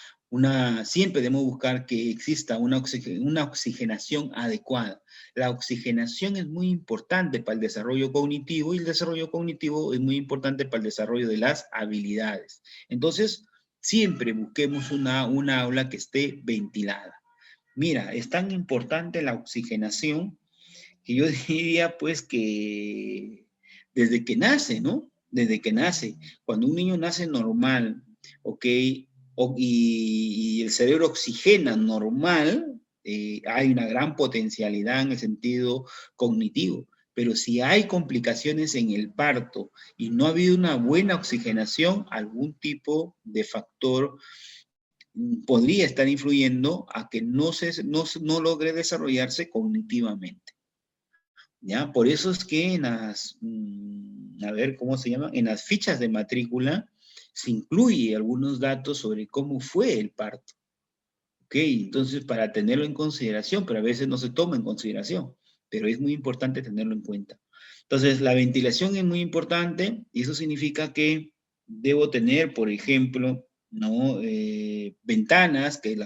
Speaker 1: Siempre debemos buscar que exista una oxigenación adecuada. La oxigenación es muy importante para el desarrollo cognitivo y el desarrollo cognitivo es muy importante para el desarrollo de las habilidades. Entonces, siempre busquemos una aula que esté ventilada. Mira, es tan importante la oxigenación que yo diría pues que desde que nace, ¿no? Desde que nace. Cuando un niño nace normal, ¿ok? Y el cerebro oxigena normal, hay una gran potencialidad en el sentido cognitivo. Pero si hay complicaciones en el parto y no ha habido una buena oxigenación, algún tipo de factor podría estar influyendo a que no logre desarrollarse cognitivamente. ¿Ya? Por eso es que a ver, ¿cómo se llama? En las fichas de matrícula se incluye algunos datos sobre cómo fue el parto. ¿Ok? Entonces, para tenerlo en consideración, pero a veces no se toma en consideración, pero es muy importante tenerlo en cuenta. Entonces, la ventilación es muy importante y eso significa que debo tener, por ejemplo, ¿no? Ventanas que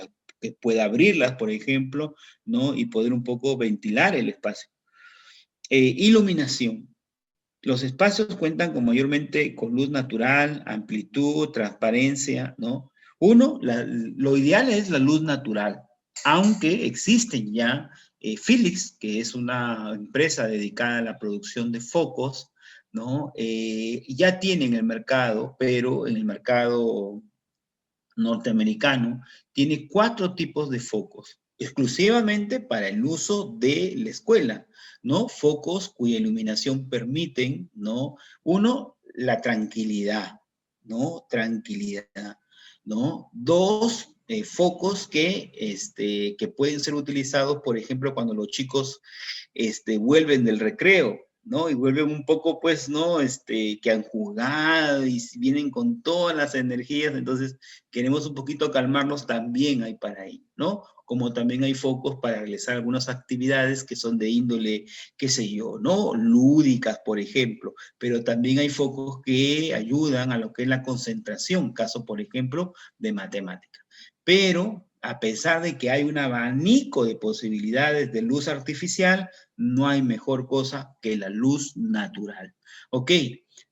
Speaker 1: pueda abrirlas, por ejemplo, ¿no? Y poder un poco ventilar el espacio. Iluminación. Los espacios cuentan mayormente con luz natural, amplitud, transparencia, ¿no? Lo ideal es la luz natural, aunque existen ya Philips, que es una empresa dedicada a la producción de focos, ¿no? Ya tienen el mercado, pero en el mercado norteamericano tiene 4 tipos de focos, exclusivamente para el uso de la escuela, ¿no? Focos cuya iluminación permiten, ¿no? Uno, la tranquilidad, ¿no? Tranquilidad, ¿no? Dos, focos que pueden ser utilizados, por ejemplo, cuando los chicos vuelven del recreo, ¿no? Y vuelven un poco, pues, ¿no? Que han jugado y vienen con todas las energías, entonces queremos un poquito calmarlos, también hay para ahí, ¿no? Como también hay focos para realizar algunas actividades que son de índole, qué sé yo, ¿no? Lúdicas, por ejemplo, pero también hay focos que ayudan a lo que es la concentración, caso, por ejemplo, de matemática. Pero a pesar de que hay un abanico de posibilidades de luz artificial, no hay mejor cosa que la luz natural. Ok,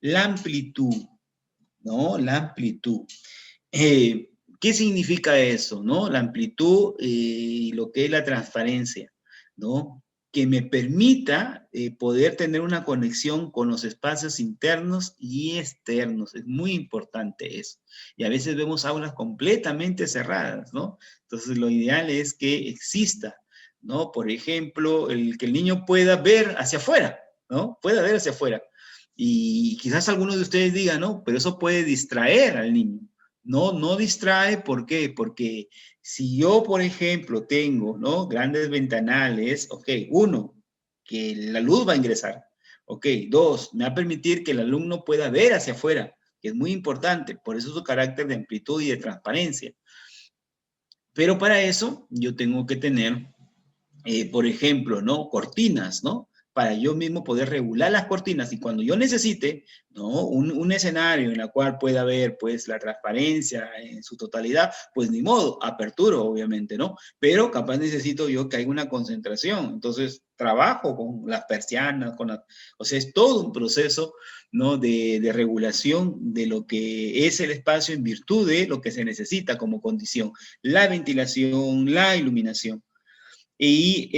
Speaker 1: la amplitud, ¿no? La amplitud. ¿Qué significa eso, no? La amplitud y lo que es la transparencia, ¿no? Que me permita poder tener una conexión con los espacios internos y externos. Es muy importante eso. Y a veces vemos aulas completamente cerradas, ¿no? Entonces, lo ideal es que exista, ¿no? Por ejemplo, que el niño pueda ver hacia afuera, ¿no? Pueda ver hacia afuera. Y quizás algunos de ustedes digan, no, pero eso puede distraer al niño. No distrae, ¿por qué? Porque si yo, por ejemplo, tengo, ¿no? Grandes ventanales, ok, uno, que la luz va a ingresar, ok, dos, me va a permitir que el alumno pueda ver hacia afuera, que es muy importante, por eso su carácter de amplitud y de transparencia. Pero para eso yo tengo que tener por ejemplo, ¿no? Cortinas, ¿no? Para yo mismo poder regular las cortinas y cuando yo necesite, ¿no? Un escenario en el cual pueda haber, pues, la transparencia en su totalidad, pues, ni modo, aperturo, obviamente, ¿no? Pero capaz necesito yo que haya una concentración, entonces trabajo con las persianas, o sea, es todo un proceso, ¿no? De regulación de lo que es el espacio en virtud de lo que se necesita como condición, la ventilación, la iluminación. Y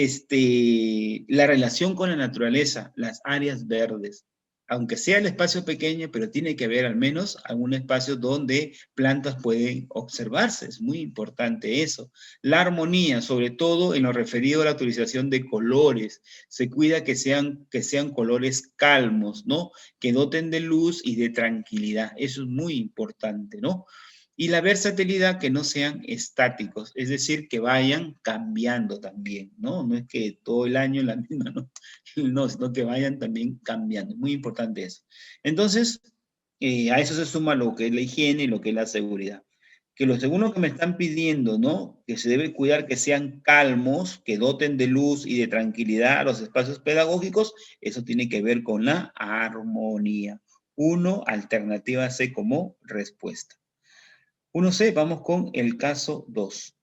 Speaker 1: la relación con la naturaleza, las áreas verdes. Aunque sea el espacio pequeño, pero tiene que haber al menos algún espacio donde plantas pueden observarse. Es muy importante eso. La armonía, sobre todo en lo referido a la utilización de colores. Se cuida que sean colores calmos, ¿no? Que doten de luz y de tranquilidad. Eso es muy importante, ¿no? Y la versatilidad, que no sean estáticos, es decir, que vayan cambiando también, ¿no? No es que todo el año la misma, ¿no? No, sino que vayan también cambiando. Muy importante eso. Entonces, a eso se suma lo que es la higiene y lo que es la seguridad. Que lo segundo que me están pidiendo, ¿no? Que se debe cuidar que sean calmos, que doten de luz y de tranquilidad a los espacios pedagógicos, eso tiene que ver con la armonía. Uno, alternativa C como respuesta. 1C, vamos con el caso 2.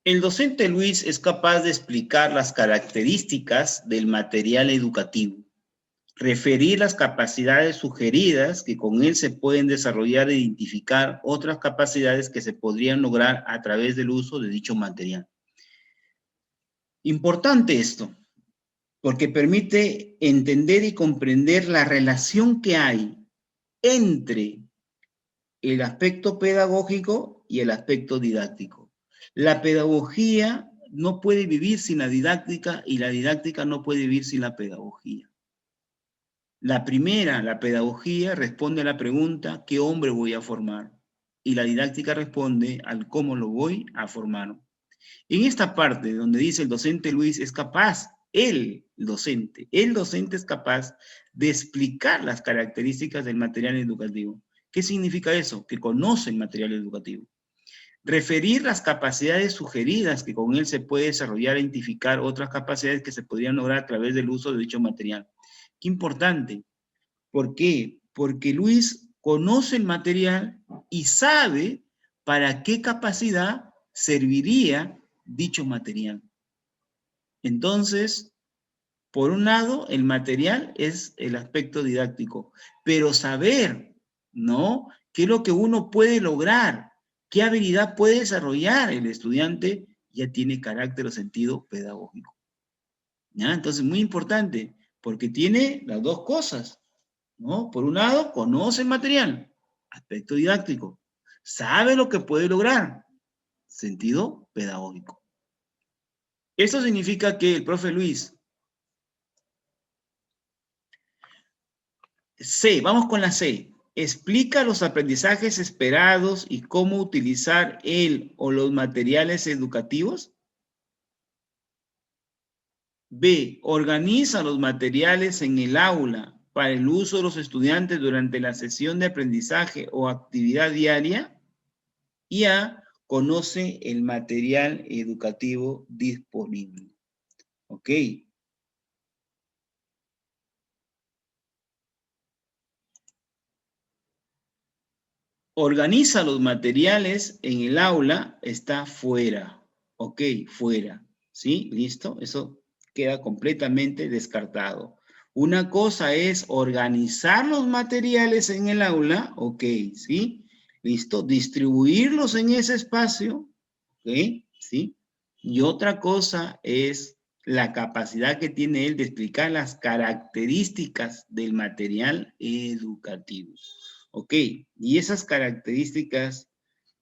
Speaker 1: El docente Luis es capaz de explicar las características del material educativo, referir las capacidades sugeridas que con él se pueden desarrollar e identificar otras capacidades que se podrían lograr a través del uso de dicho material. Importante esto, porque permite entender y comprender la relación que hay entre el aspecto pedagógico y el aspecto didáctico. La pedagogía no puede vivir sin la didáctica y la didáctica no puede vivir sin la pedagogía. La primera, la pedagogía, responde a la pregunta, ¿qué hombre voy a formar? Y la didáctica responde al cómo lo voy a formar. En esta parte donde dice el docente Luis es capaz el docente es capaz de explicar las características del material educativo. ¿Qué significa eso? Que conoce el material educativo. Referir las capacidades sugeridas que con él se puede desarrollar e identificar otras capacidades que se podrían lograr a través del uso de dicho material. Qué importante. ¿Por qué? Porque Luis conoce el material y sabe para qué capacidad serviría dicho material. Entonces, por un lado, el material es el aspecto didáctico, pero saber, ¿no? ¿Qué es lo que uno puede lograr? ¿Qué habilidad puede desarrollar el estudiante? Ya tiene carácter o sentido pedagógico. ¿Ya? Entonces, muy importante, porque tiene las dos cosas, ¿no? Por un lado, conoce el material, aspecto didáctico, sabe lo que puede lograr, sentido pedagógico. Esto significa que el profe Luis C, vamos con la C. Explica los aprendizajes esperados y cómo utilizar el o los materiales educativos. B, organiza los materiales en el aula para el uso de los estudiantes durante la sesión de aprendizaje o actividad diaria. Y A, conoce el material educativo disponible. ¿Ok? Organiza los materiales en el aula, está fuera. Ok, fuera. ¿Sí? ¿Listo? Eso queda completamente descartado. Una cosa es organizar los materiales en el aula, ok, ¿sí? ¿Listo? Distribuirlos en ese espacio, ok, ¿sí? Y otra cosa es la capacidad que tiene él de explicar las características del material educativo. Ok, y esas características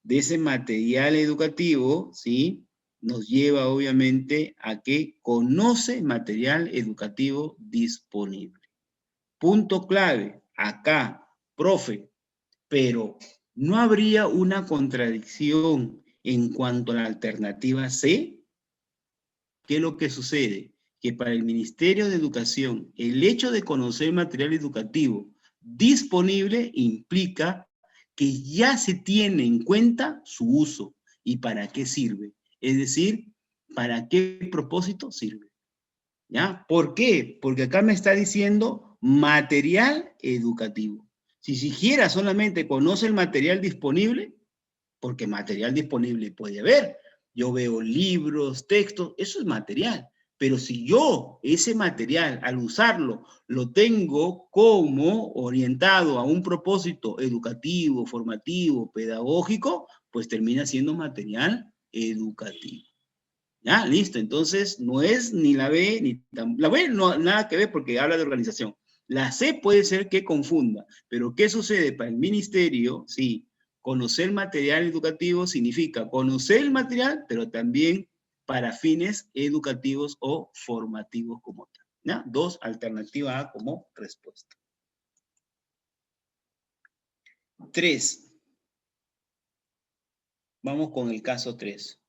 Speaker 1: de ese material educativo, ¿sí? Nos lleva obviamente a que conoce material educativo disponible. Punto clave, acá, profe, pero ¿no habría una contradicción en cuanto a la alternativa C? ¿Qué es lo que sucede? Que para el Ministerio de Educación, el hecho de conocer material educativo disponible implica que ya se tiene en cuenta su uso y para qué sirve. Es decir, para qué propósito sirve. ¿Ya? ¿Por qué? Porque acá me está diciendo material educativo. Si siquiera solamente conoce el material disponible, porque material disponible puede haber. Yo veo libros, textos, eso es material. Pero si yo ese material, al usarlo, lo tengo como orientado a un propósito educativo, formativo, pedagógico, pues termina siendo material educativo. ¿Ya? Listo. Entonces, no es ni la B, ni la B no nada que ver porque habla de organización. La C puede ser que confunda, pero ¿qué sucede para el ministerio? Sí, conocer material educativo significa conocer el material, pero también para fines educativos o formativos como tal. ¿Ya? Dos, alternativa A como respuesta. 3. Vamos con el caso 3.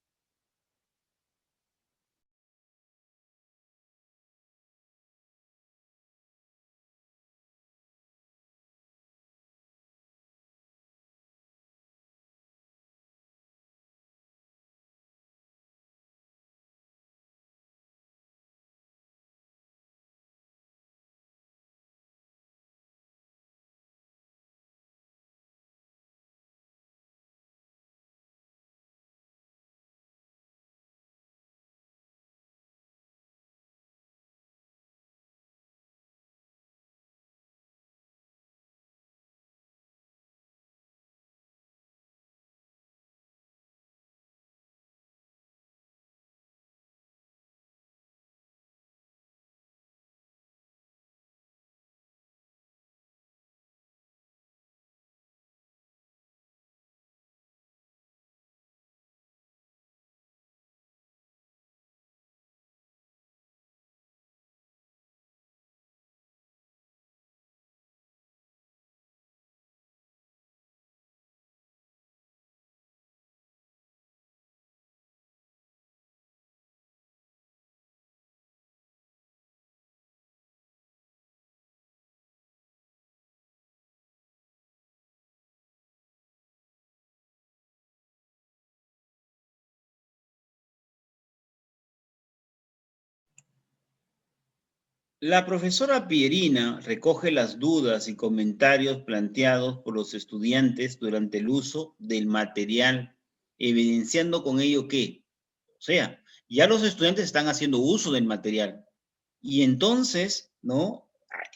Speaker 1: La profesora Pierina recoge las dudas y comentarios planteados por los estudiantes durante el uso del material, evidenciando con ello que, o sea, ya los estudiantes están haciendo uso del material. Y entonces, ¿no?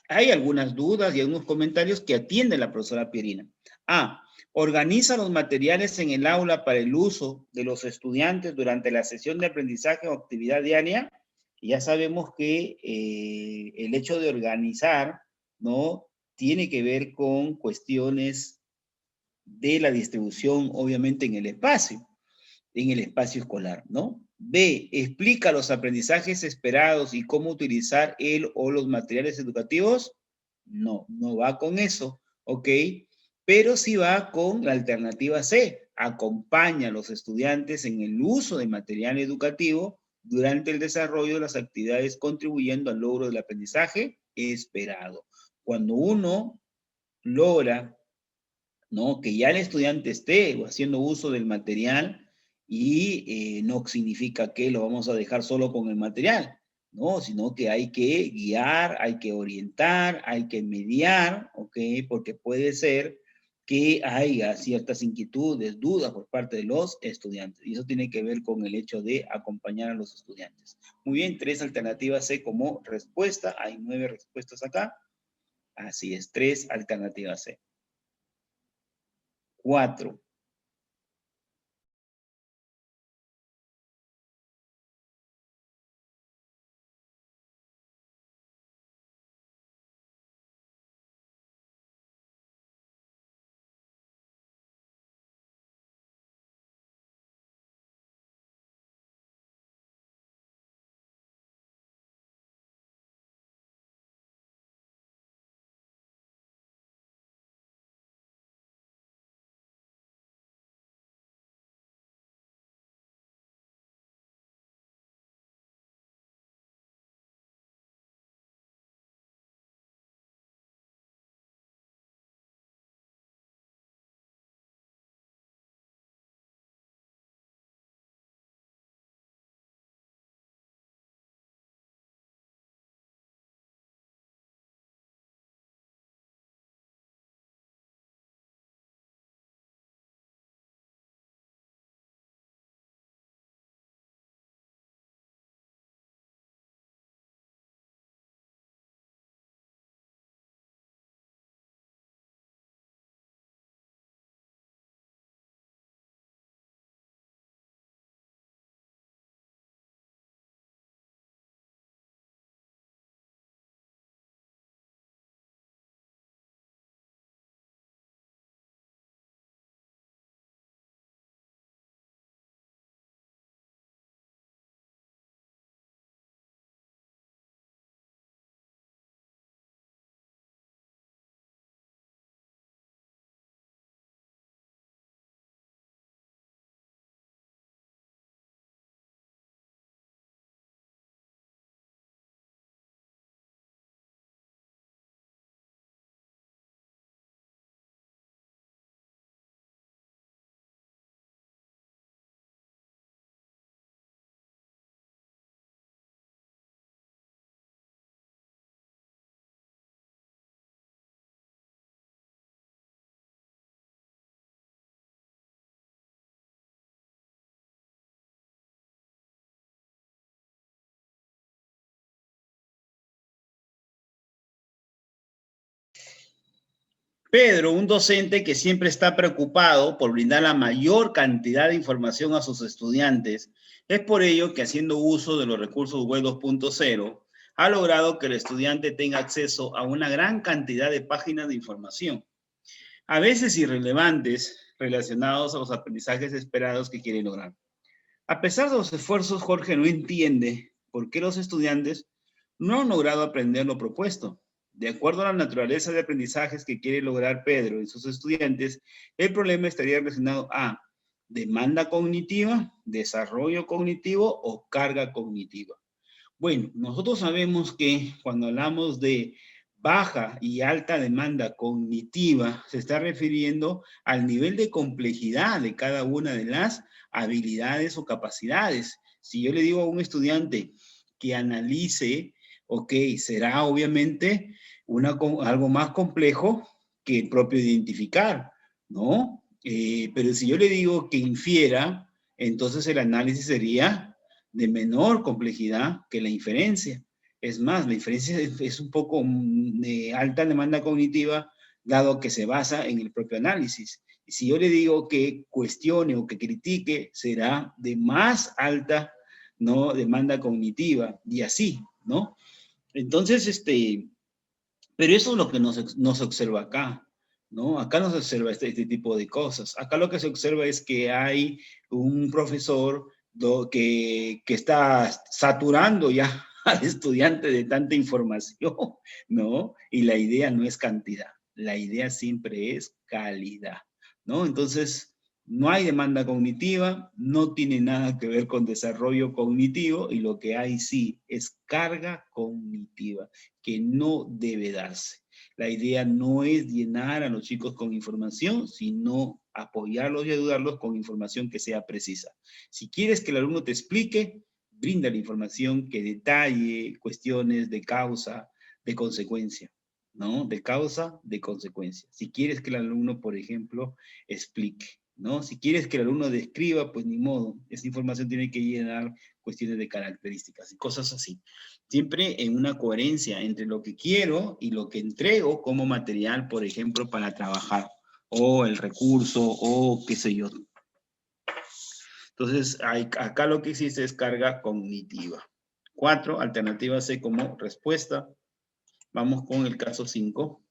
Speaker 1: Hay algunas dudas y algunos comentarios que atiende la profesora Pierina. A. Organiza los materiales en el aula para el uso de los estudiantes durante la sesión de aprendizaje o actividad diaria. Y ya sabemos que el hecho de organizar, ¿no? Tiene que ver con cuestiones de la distribución, obviamente, en el espacio escolar, ¿no? B, explica los aprendizajes esperados y cómo utilizar el o los materiales educativos. No, no va con eso, ¿ok? Pero sí va con la alternativa C, acompaña a los estudiantes en el uso de material educativo durante el desarrollo de las actividades contribuyendo al logro del aprendizaje esperado. Cuando uno logra, ¿no? Que ya el estudiante esté haciendo uso del material y no significa que lo vamos a dejar solo con el material, ¿no? Sino que hay que guiar, hay que orientar, hay que mediar, ¿ok? Porque puede ser que haya ciertas inquietudes, dudas por parte de los estudiantes. Y eso tiene que ver con el hecho de acompañar a los estudiantes. Muy bien, 3 alternativas C como respuesta. Hay 9 respuestas acá. Así es, 3 alternativas C. 4. Pedro, un docente que siempre está preocupado por brindar la mayor cantidad de información a sus estudiantes, es por ello que haciendo uso de los recursos web 2.0, ha logrado que el estudiante tenga acceso a una gran cantidad de páginas de información, a veces irrelevantes, relacionados a los aprendizajes esperados que quiere lograr. A pesar de los esfuerzos, Jorge no entiende por qué los estudiantes no han logrado aprender lo propuesto. De acuerdo a la naturaleza de aprendizajes que quiere lograr Pedro y sus estudiantes, el problema estaría relacionado a demanda cognitiva, desarrollo cognitivo o carga cognitiva. Bueno, nosotros sabemos que cuando hablamos de baja y alta demanda cognitiva, se está refiriendo al nivel de complejidad de cada una de las habilidades o capacidades. Si yo le digo a un estudiante que analice ok, será obviamente algo más complejo que el propio identificar, ¿no? Pero si yo le digo que infiera, entonces el análisis sería de menor complejidad que la inferencia. Es más, la inferencia es un poco de alta demanda cognitiva, dado que se basa en el propio análisis. Y si yo le digo que cuestione o que critique, será de más alta, ¿no?, demanda cognitiva, y así, ¿no? Entonces, pero eso es lo que nos observa acá, ¿no? Acá no se observa este tipo de cosas. Acá lo que se observa es que hay un profesor que está saturando ya al estudiante de tanta información, ¿no? Y la idea no es cantidad, la idea siempre es calidad, ¿no? Entonces, no hay demanda cognitiva, no tiene nada que ver con desarrollo cognitivo, y lo que hay sí es carga cognitiva que no debe darse. La idea no es llenar a los chicos con información, sino apoyarlos y ayudarlos con información que sea precisa. Si quieres que el alumno te explique, brinda la información que detalle cuestiones de causa, de consecuencia, ¿no? De causa, de consecuencia. Si quieres que el alumno, por ejemplo, explique, ¿no? Si quieres que el alumno describa, pues ni modo, esa información tiene que llenar cuestiones de características y cosas así. Siempre en una coherencia entre lo que quiero y lo que entrego como material, por ejemplo, para trabajar, o el recurso, o qué sé yo. Entonces, acá lo que existe es carga cognitiva. 4, alternativa C como respuesta. Vamos con el caso 5.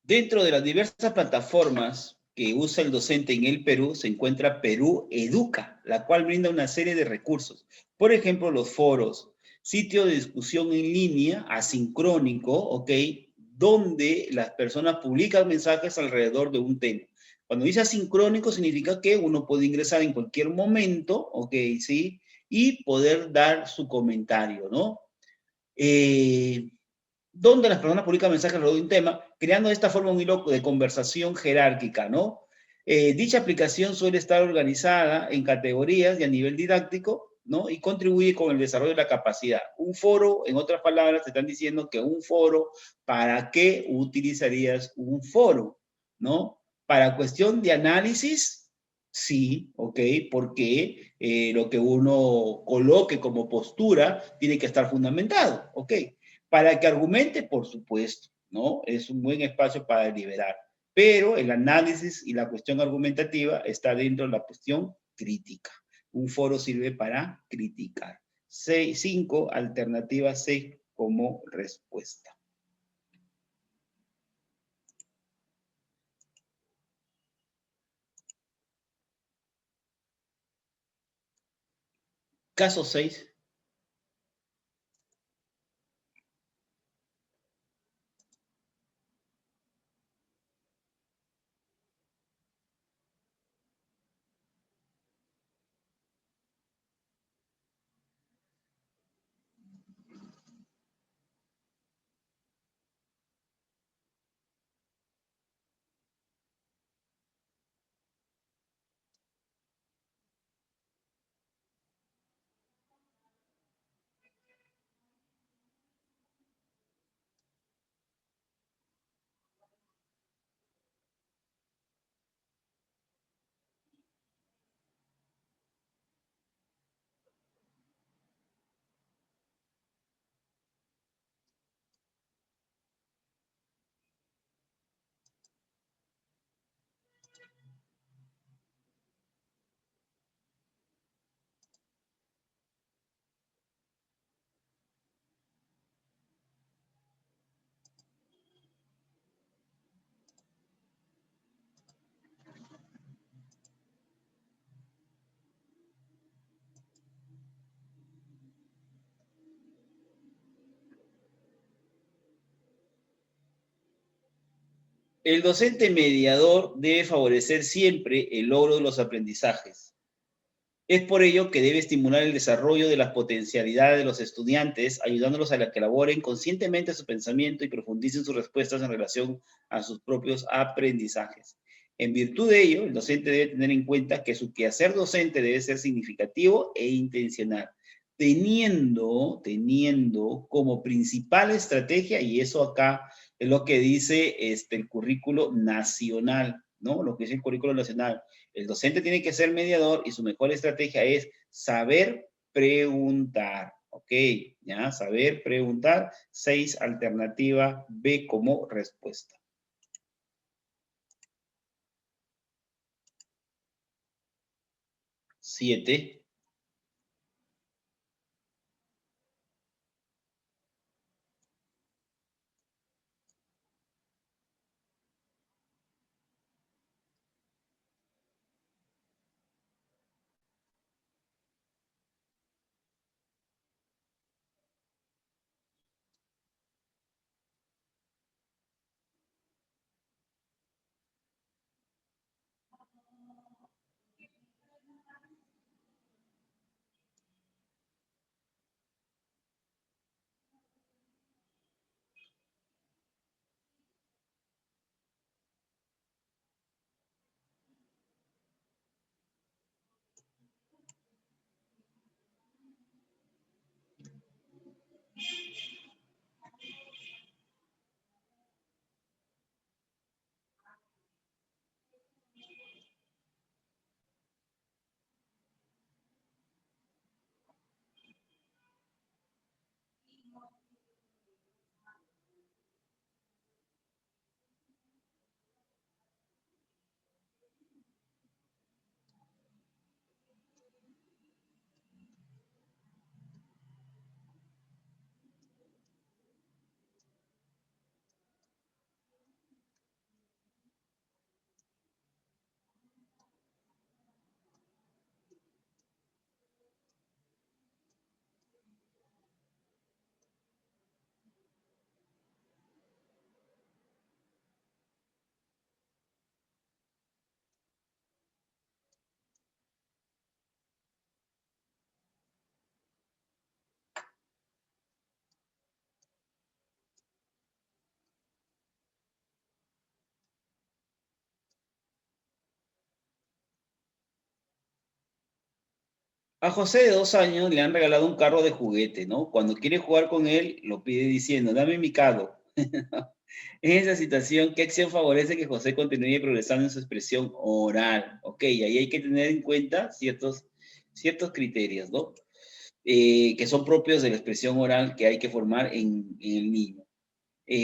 Speaker 1: Dentro de las diversas plataformas que usa el docente en el Perú, se encuentra Perú Educa, la cual brinda una serie de recursos. Por ejemplo, los foros, sitio de discusión en línea, asincrónico, ¿ok? Donde las personas publican mensajes alrededor de un tema. Cuando dice asincrónico, significa que uno puede ingresar en cualquier momento, ¿ok? ¿Sí? Y poder dar su comentario, ¿no? Donde las personas publican mensajes alrededor de un tema, creando de esta forma un hilo de conversación jerárquica, ¿no? Dicha aplicación suele estar organizada en categorías y a nivel didáctico, ¿no? Y contribuye con el desarrollo de la capacidad. Un foro, en otras palabras, te están diciendo que un foro, ¿para qué utilizarías un foro? ¿No? Para cuestión de análisis, sí, ok, porque lo que uno coloque como postura tiene que estar fundamentado, ok. Para que argumente, por supuesto, ¿no? Es un buen espacio para deliberar. Pero el análisis y la cuestión argumentativa está dentro de la cuestión crítica. Un foro sirve para criticar. 5, alternativa C como respuesta. Caso 6. El docente mediador debe favorecer siempre el logro de los aprendizajes. Es por ello que debe estimular el desarrollo de las potencialidades de los estudiantes, ayudándolos a que elaboren conscientemente su pensamiento y profundicen sus respuestas en relación a sus propios aprendizajes. En virtud de ello, el docente debe tener en cuenta que su quehacer docente debe ser significativo e intencional, teniendo como principal estrategia, y eso acá es lo que dice el currículo nacional, ¿no? Lo que dice el currículo nacional. El docente tiene que ser mediador y su mejor estrategia es saber preguntar, ¿ok? ¿Ya? Saber preguntar. 6, alternativa B como respuesta. 7. A José de 2 años le han regalado un carro de juguete, ¿no? Cuando quiere jugar con él, lo pide diciendo, dame mi carro. En esa situación, ¿qué acción favorece que José continúe progresando en su expresión oral? Ok, ahí hay que tener en cuenta ciertos criterios, ¿no? Que son propios de la expresión oral que hay que formar en el niño.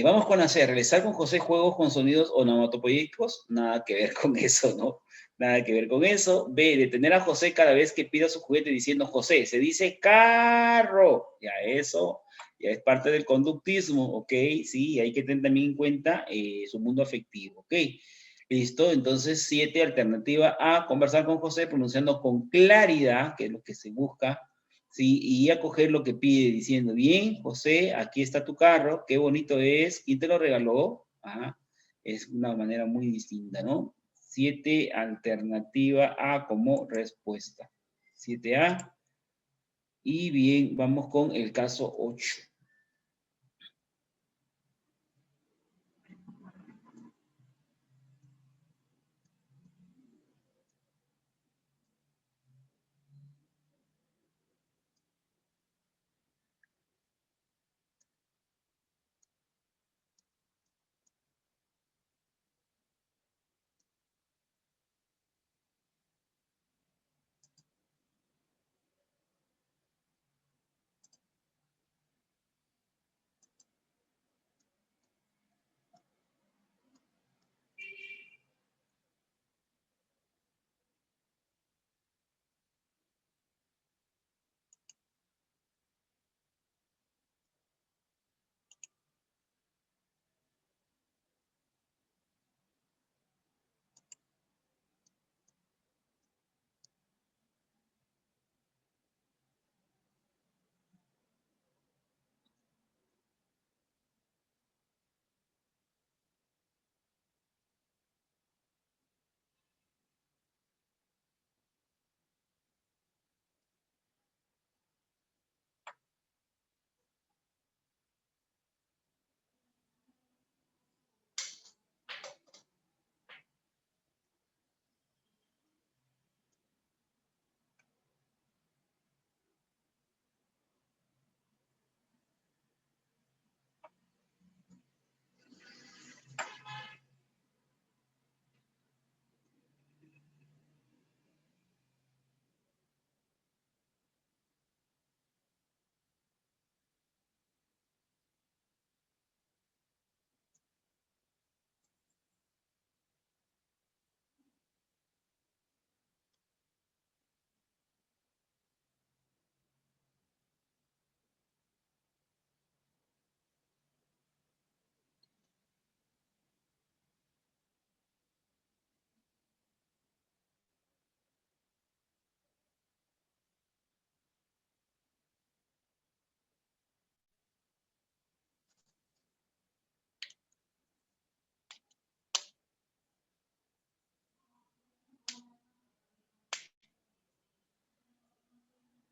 Speaker 1: Vamos con la C, realizar con José juegos con sonidos onomatopóyicos, nada que ver con eso, ¿no? Nada que ver con eso. B, detener a José cada vez que pida su juguete diciendo José, se dice carro. Ya eso, ya es parte del conductismo, ¿ok? Sí, hay que tener también en cuenta su mundo afectivo, ¿ok? Listo, entonces 7, alternativa A, conversar con José pronunciando con claridad, que es lo que se busca, ¿sí? Y acoger lo que pide diciendo, bien, José, aquí está tu carro, qué bonito es, ¿quién te lo regaló? Ah, es una manera muy distinta, ¿no? 7, alternativa A como respuesta. 7A. Y bien, vamos con el caso 8.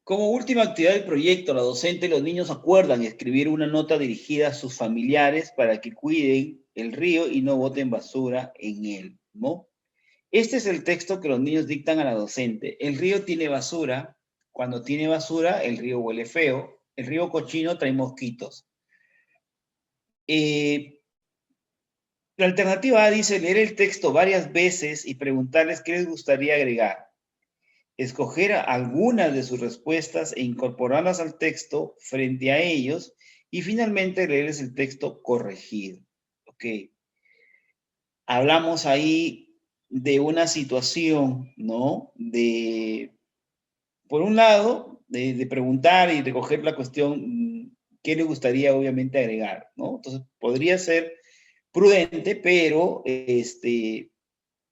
Speaker 1: Como última actividad del proyecto, la docente y los niños acuerdan escribir una nota dirigida a sus familiares para que cuiden el río y no boten basura en él, ¿no? Este es el texto que los niños dictan a la docente. El río tiene basura. Cuando tiene basura, el río huele feo. El río cochino trae mosquitos. La alternativa A dice leer el texto varias veces y preguntarles qué les gustaría agregar. Escoger algunas de sus respuestas e incorporarlas al texto frente a ellos y finalmente leerles el texto corregido. Ok. Hablamos ahí de una situación, ¿no? Por un lado, de preguntar y recoger la cuestión, ¿qué le gustaría obviamente agregar, ¿no? Entonces, podría ser prudente, pero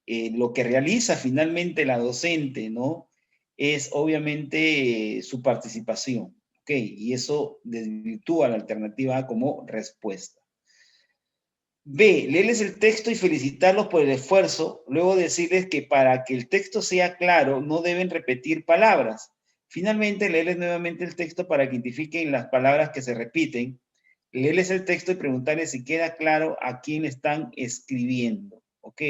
Speaker 1: lo que realiza finalmente la docente, ¿no? Es obviamente su participación, ¿ok? Y eso desvirtúa la alternativa A como respuesta. B, leerles el texto y felicitarlos por el esfuerzo, luego decirles que para que el texto sea claro no deben repetir palabras. Finalmente, leerles nuevamente el texto para que identifiquen las palabras que se repiten, leerles el texto y preguntarles si queda claro a quién están escribiendo, ¿ok?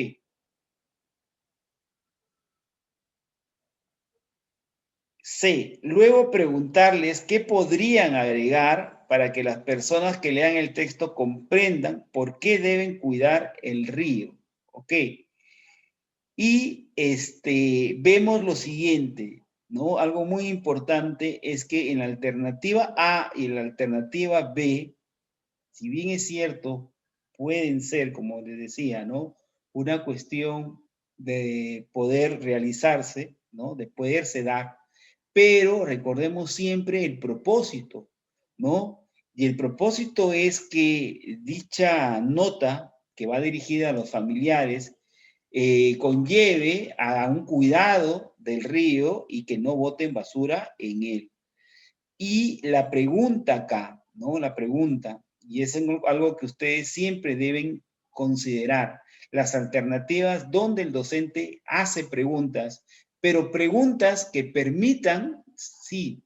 Speaker 1: C. Luego preguntarles qué podrían agregar para que las personas que lean el texto comprendan por qué deben cuidar el río. ¿Ok? Y vemos lo siguiente, ¿no? Algo muy importante es que en la alternativa A y en la alternativa B, si bien es cierto, pueden ser, como les decía, ¿no? Una cuestión de poder realizarse, ¿no? De poderse dar, pero recordemos siempre el propósito, ¿no? Y el propósito es que dicha nota que va dirigida a los familiares conlleve a un cuidado del río y que no boten basura en él. Y la pregunta acá, ¿no? La pregunta, y es algo que ustedes siempre deben considerar, las alternativas donde el docente hace preguntas, pero preguntas que permitan, sí,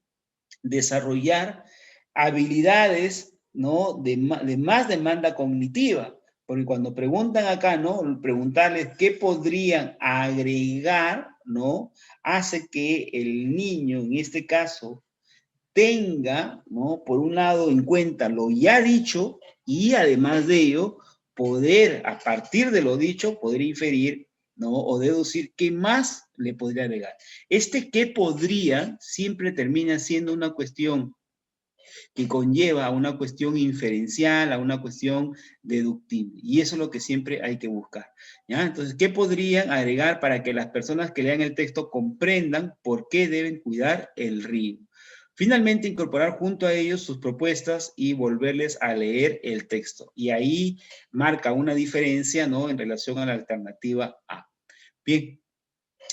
Speaker 1: desarrollar habilidades, ¿no? De más demanda cognitiva. Porque cuando preguntan acá, ¿no? Preguntarles qué podrían agregar, ¿no? Hace que el niño, en este caso, tenga, ¿no? Por un lado, en cuenta lo ya dicho y además de ello, poder, a partir de lo dicho, poder inferir, ¿no? O deducir qué más le podría agregar. Qué podría siempre termina siendo una cuestión que conlleva a una cuestión inferencial, a una cuestión deductible. Y eso es lo que siempre hay que buscar. ¿Ya? Entonces, ¿qué podrían agregar para que las personas que lean el texto comprendan por qué deben cuidar el río? Finalmente, incorporar junto a ellos sus propuestas y volverles a leer el texto. Y ahí marca una diferencia, ¿no? En relación a la alternativa A. Bien,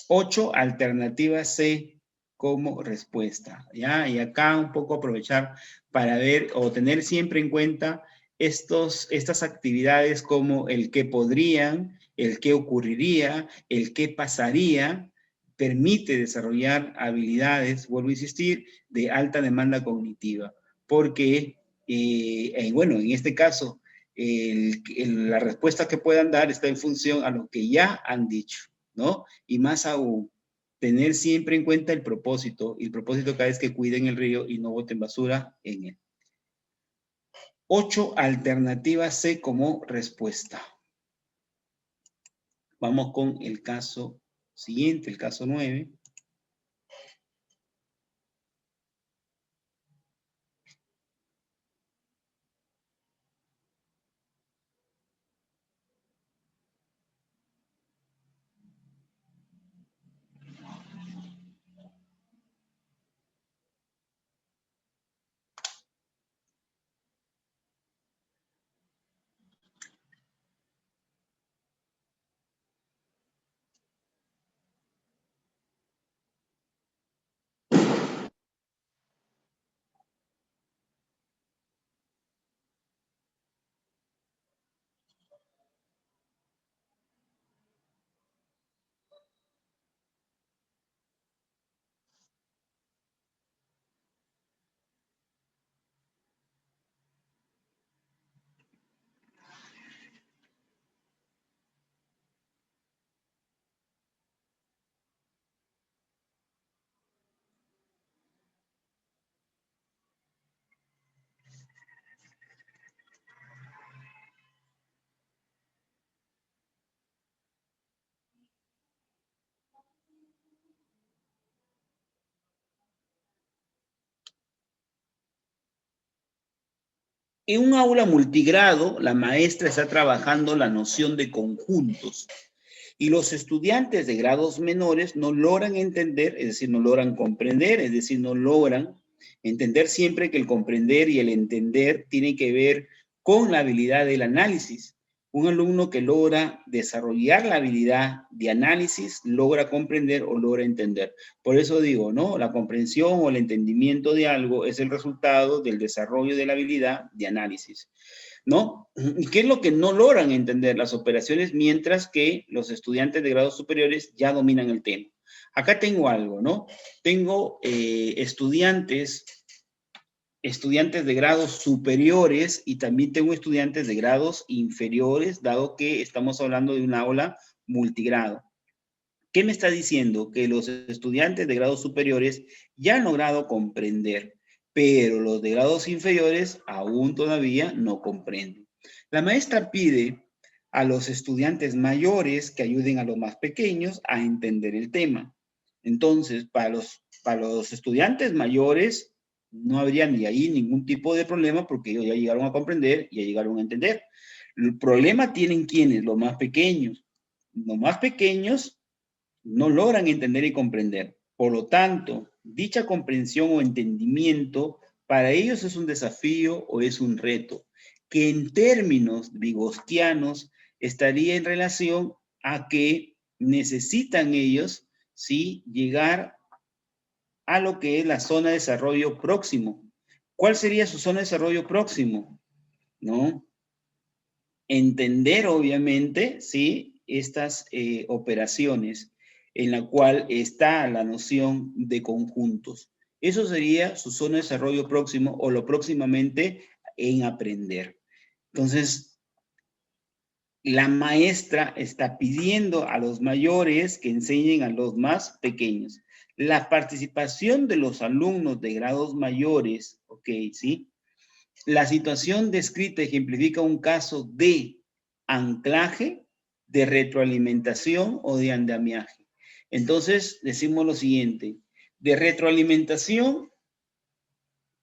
Speaker 1: 8, alternativa C como respuesta, ¿ya? Y acá un poco aprovechar para ver o tener siempre en cuenta estas actividades como el qué podrían, el qué ocurriría, el qué pasaría, permite desarrollar habilidades, vuelvo a insistir, de alta demanda cognitiva, porque, bueno, en este caso, la respuesta que puedan dar está en función a lo que ya han dicho, ¿no? Y más aún, tener siempre en cuenta el propósito, y el propósito cada vez que cuiden el río y no boten basura en él. 8, alternativa C como respuesta. Vamos con el caso siguiente, el caso 9. En un aula multigrado, la maestra está trabajando la noción de conjuntos y los estudiantes de grados menores no logran entender, es decir, no logran comprender, es decir, no logran entender siempre que el comprender y el entender tienen que ver con la habilidad del análisis. Un alumno que logra desarrollar la habilidad de análisis logra comprender o logra entender. Por eso digo, ¿no? La comprensión o el entendimiento de algo es el resultado del desarrollo de la habilidad de análisis, ¿no? ¿Y qué es lo que no logran entender? Las operaciones, mientras que los estudiantes de grados superiores ya dominan el tema. Acá tengo algo, ¿no? Tengo estudiantes de grados superiores y también tengo estudiantes de grados inferiores, dado que estamos hablando de una aula multigrado. ¿Qué me está diciendo? Que los estudiantes de grados superiores ya han logrado comprender, pero los de grados inferiores aún todavía no comprenden. La maestra pide a los estudiantes mayores que ayuden a los más pequeños a entender el tema. Entonces, para los estudiantes mayores no habría ni ahí ningún tipo de problema porque ellos ya llegaron a comprender y ya llegaron a entender. El problema tienen quienes, los más pequeños. Los más pequeños no logran entender y comprender. Por lo tanto, dicha comprensión o entendimiento para ellos es un desafío o es un reto, que en términos vygotsquianos estaría en relación a que necesitan ellos, ¿sí?, llegar a lo que es la zona de desarrollo próximo. ¿Cuál sería su zona de desarrollo próximo? ¿No? Entender, obviamente, ¿sí?, estas operaciones en la cual está la noción de conjuntos. Eso sería su zona de desarrollo próximo o lo próximamente en aprender. Entonces, la maestra está pidiendo a los mayores que enseñen a los más pequeños. La participación de los alumnos de grados mayores, ok, ¿sí? La situación descrita ejemplifica un caso de anclaje, de retroalimentación o de andamiaje. Entonces, decimos lo siguiente, de retroalimentación,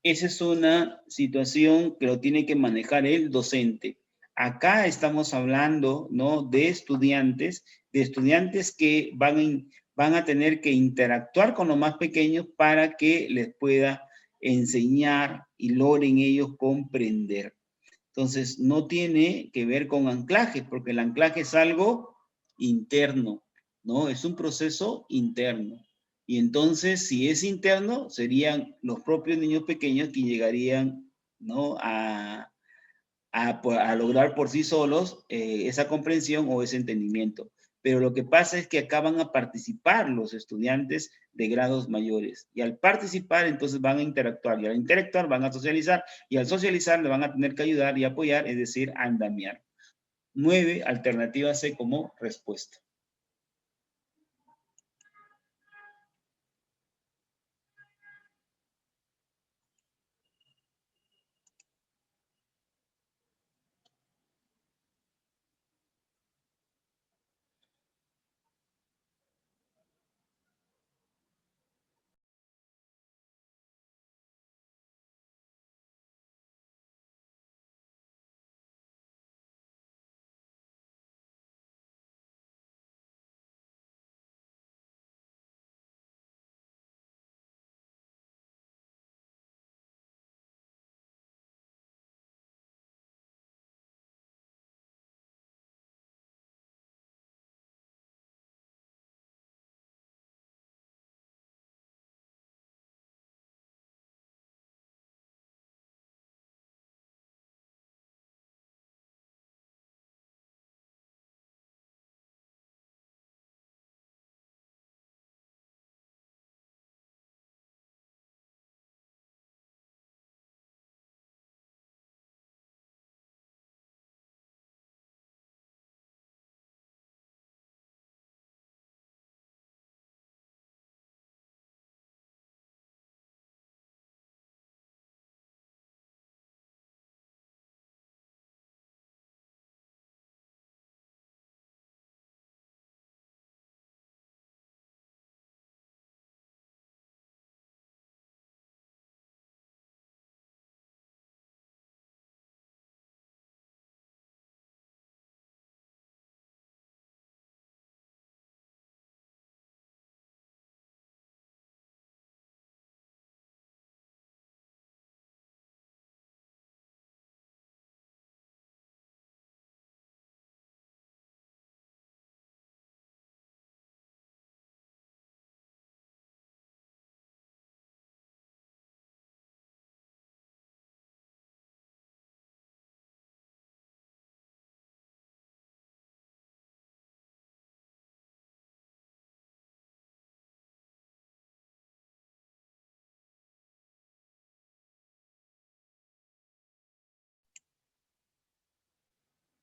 Speaker 1: esa es una situación que lo tiene que manejar el docente. Acá estamos hablando, ¿no?, de estudiantes que van a tener que interactuar con los más pequeños para que les pueda enseñar y logren ellos comprender. Entonces, no tiene que ver con anclaje, porque el anclaje es algo interno, ¿no? Es un proceso interno. Y entonces, si es interno, serían los propios niños pequeños que llegarían, ¿no?, a lograr por sí solos esa comprensión o ese entendimiento. Pero lo que pasa es que acá van a participar los estudiantes de grados mayores. Y al participar, entonces van a interactuar. Y al interactuar van a socializar. Y al socializar le van a tener que ayudar y apoyar, es decir, andamiar. 9, alternativa C como respuesta.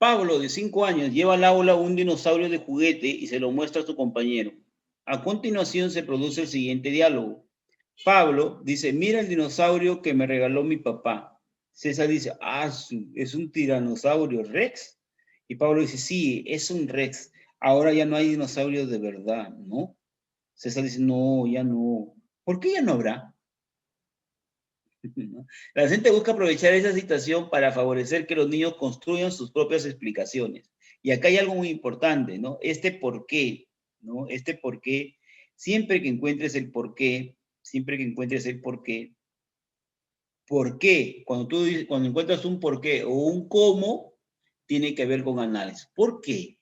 Speaker 1: Pablo, de 5 años, lleva al aula un dinosaurio de juguete y se lo muestra a su compañero. A continuación se produce el siguiente diálogo. Pablo dice, mira el dinosaurio que me regaló mi papá. César dice, ah, es un tiranosaurio Rex. Y Pablo dice, sí, es un Rex. Ahora ya no hay dinosaurios de verdad, ¿no? César dice, no, ya no. ¿Por qué ya no habrá? ¿No? La gente busca aprovechar esa situación para favorecer que los niños construyan sus propias explicaciones. Y acá hay algo muy importante, ¿no? Este por qué, ¿no? Este por qué, siempre que encuentres el por qué, siempre que encuentres el por qué, cuando encuentras un por qué o un cómo, tiene que ver con análisis. ¿Por qué?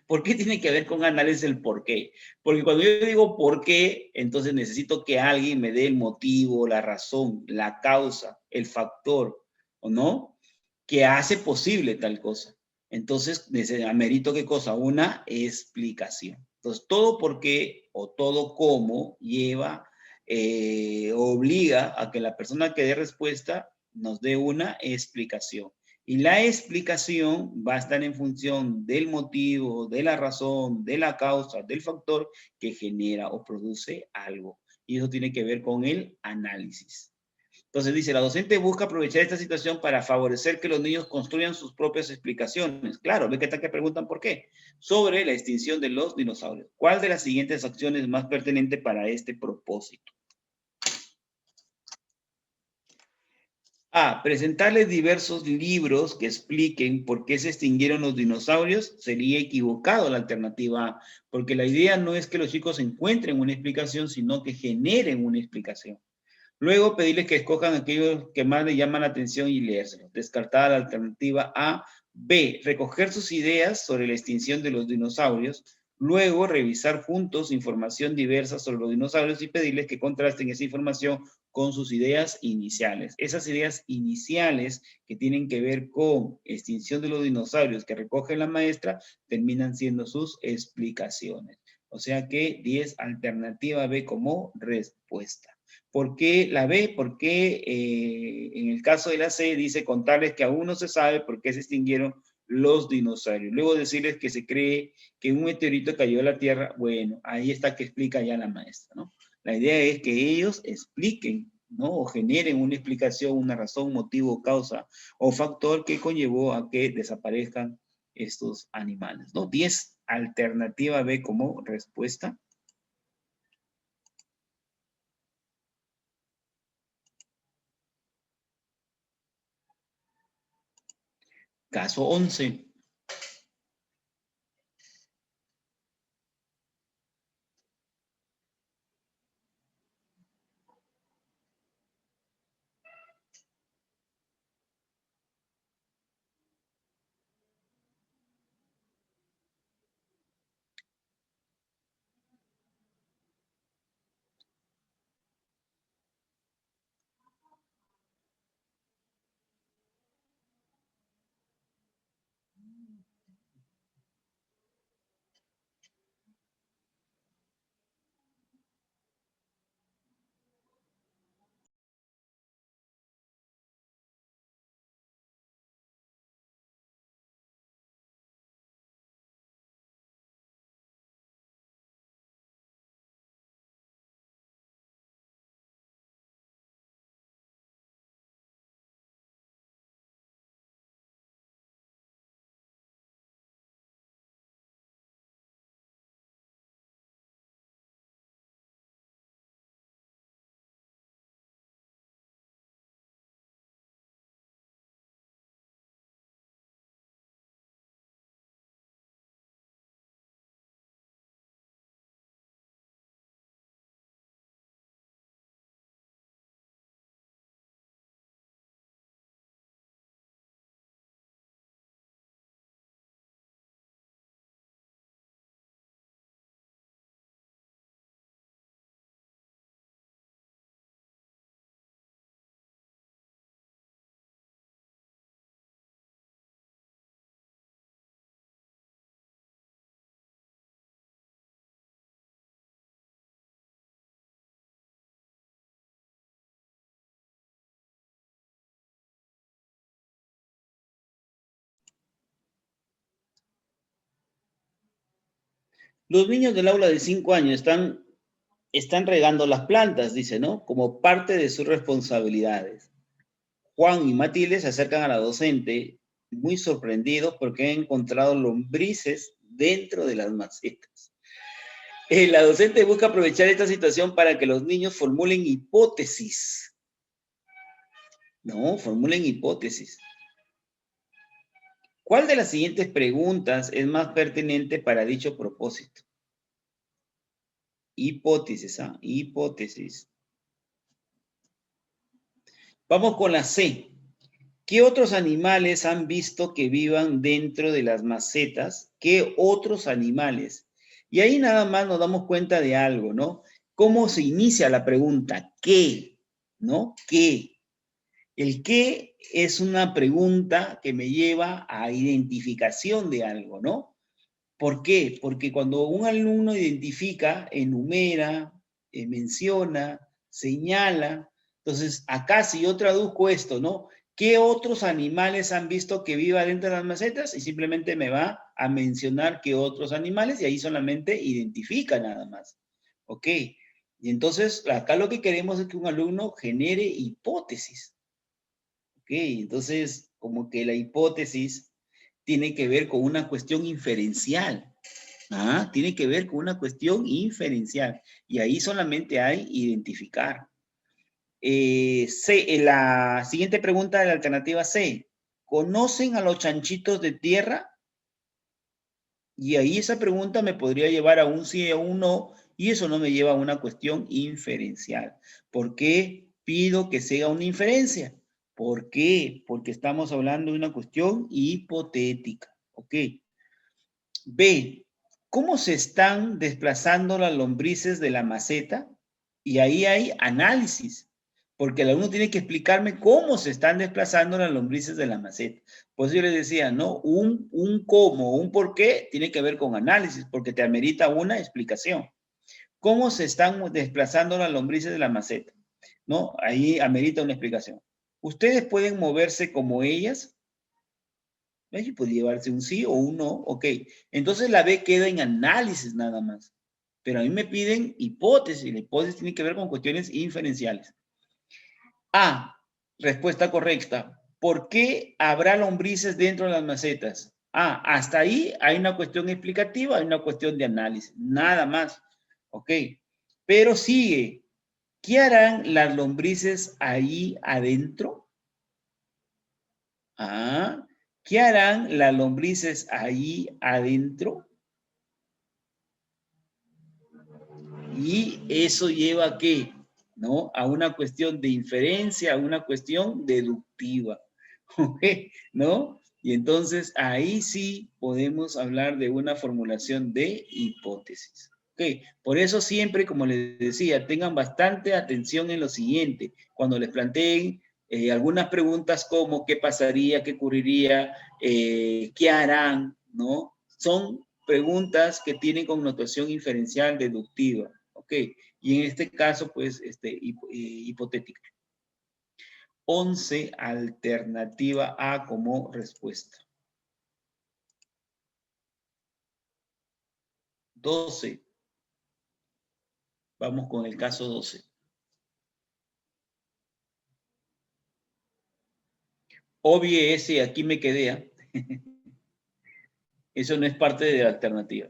Speaker 1: ¿Por qué tiene que ver con análisis el por qué? Porque cuando yo digo por qué, entonces necesito que alguien me dé el motivo, la razón, la causa, el factor, ¿o no? Que hace posible tal cosa. Entonces, amerito qué cosa? Una explicación. Entonces, todo por qué o todo cómo lleva, obliga a que la persona que dé respuesta nos dé una explicación. Y la explicación va a estar en función del motivo, de la razón, de la causa, del factor que genera o produce algo. Y eso tiene que ver con el análisis. Entonces dice, la docente busca aprovechar esta situación para favorecer que los niños construyan sus propias explicaciones. Claro, ve que está que preguntan por qué. Sobre la extinción de los dinosaurios. ¿Cuál de las siguientes acciones es más pertinente para este propósito? A. Presentarles diversos libros que expliquen por qué se extinguieron los dinosaurios. Sería equivocado la alternativa A, porque la idea no es que los chicos encuentren una explicación, sino que generen una explicación. Luego pedirles que escojan aquellos que más les llaman la atención y leérselos. Descartada la alternativa A. B. Recoger sus ideas sobre la extinción de los dinosaurios. Luego revisar juntos información diversa sobre los dinosaurios y pedirles que contrasten esa información con sus ideas iniciales. Esas ideas iniciales que tienen que ver con extinción de los dinosaurios que recoge la maestra terminan siendo sus explicaciones. O sea que 10, alternativa B como respuesta. ¿Por qué la B? Porque en el caso de la C dice contarles que aún no se sabe por qué se extinguieron los dinosaurios. Luego decirles que se cree que un meteorito cayó a la Tierra. Bueno, ahí está que explica ya la maestra, ¿no? La idea es que ellos expliquen, ¿no? O generen una explicación, una razón, motivo, causa o factor que conllevó a que desaparezcan estos animales, ¿no? 10, alternativa B como respuesta. Caso 11. Los niños del aula de 5 años están regando las plantas, dice, ¿no? Como parte de sus responsabilidades. Juan y Matilde se acercan a la docente muy sorprendidos porque han encontrado lombrices dentro de las macetas. La docente busca aprovechar esta situación para que los niños formulen hipótesis. No, formulen hipótesis. ¿Cuál de las siguientes preguntas es más pertinente para dicho propósito? Hipótesis, ¿ah? Hipótesis. Vamos con la C. ¿Qué otros animales han visto que vivan dentro de las macetas? ¿Qué otros animales? Y ahí nada más nos damos cuenta de algo, ¿no? ¿Cómo se inicia la pregunta? ¿Qué? ¿No? ¿Qué? El qué es una pregunta que me lleva a identificación de algo, ¿no? ¿Por qué? Porque cuando un alumno identifica, enumera, menciona, señala, entonces acá si yo traduzco esto, ¿no? ¿Qué otros animales han visto que viva dentro de las macetas? Y simplemente me va a mencionar qué otros animales y ahí solamente identifica nada más. ¿Ok? Y entonces acá lo que queremos es que un alumno genere hipótesis. ¿Ok? Entonces, como que la hipótesis tiene que ver con una cuestión inferencial. Ah, tiene que ver con una cuestión inferencial. Y ahí solamente hay identificar. La siguiente pregunta de la alternativa C. ¿Conocen a los chanchitos de tierra? Y ahí esa pregunta me podría llevar a un sí o un no, y eso no me lleva a una cuestión inferencial. ¿Por qué pido que sea una inferencia? ¿Por qué? Porque estamos hablando de una cuestión hipotética. ¿Ok? B. ¿Cómo se están desplazando las lombrices de la maceta? Y ahí hay análisis, porque el alumno tiene que explicarme cómo se están desplazando las lombrices de la maceta. Por eso yo les decía, ¿no? Un cómo, un por qué, tiene que ver con análisis, porque te amerita una explicación. ¿Cómo se están desplazando las lombrices de la maceta? ¿No? Ahí amerita una explicación. ¿Ustedes pueden moverse como ellas? Ahí puede llevarse un sí o un no, ok. Entonces la B queda en análisis nada más. Pero a mí me piden hipótesis, y la hipótesis tiene que ver con cuestiones inferenciales. A, respuesta correcta. ¿Por qué habrá lombrices dentro de las macetas? Hasta ahí hay una cuestión explicativa, hay una cuestión de análisis, nada más. Ok. Pero sigue, ¿qué harán las lombrices ahí adentro? ¿Qué harán las lombrices ahí adentro? Y eso lleva a qué, ¿no? A una cuestión de inferencia, a una cuestión deductiva, ¿ok? ¿No? Y entonces ahí sí podemos hablar de una formulación de hipótesis. ¿Ok? Por eso siempre, como les decía, tengan bastante atención en lo siguiente. Cuando les planteen algunas preguntas como qué pasaría, qué ocurriría, qué harán, ¿no? Son preguntas que tienen connotación inferencial deductiva. ¿Ok? Y en este caso, pues, hipotética. 11, alternativa A como respuesta. 12. Vamos con el caso 12. Obvio ese, aquí me quedé. ¿Eh? Eso no es parte de la alternativa.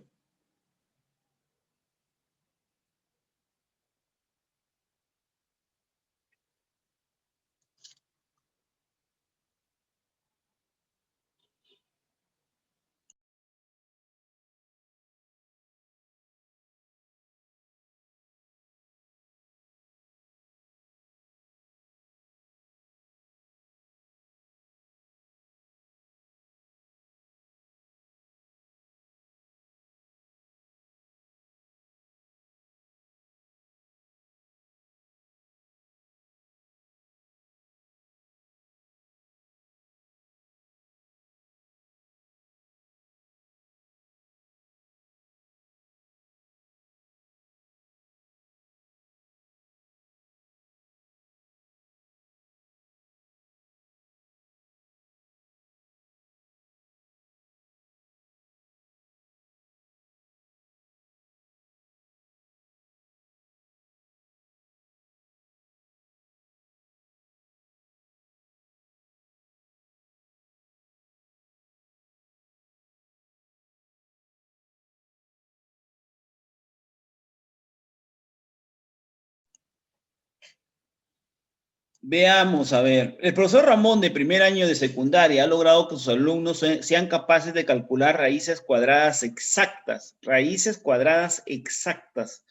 Speaker 1: Veamos, a ver. El profesor Ramón de primer año de secundaria ha logrado que sus alumnos sean capaces de calcular raíces cuadradas exactas. Raíces cuadradas exactas.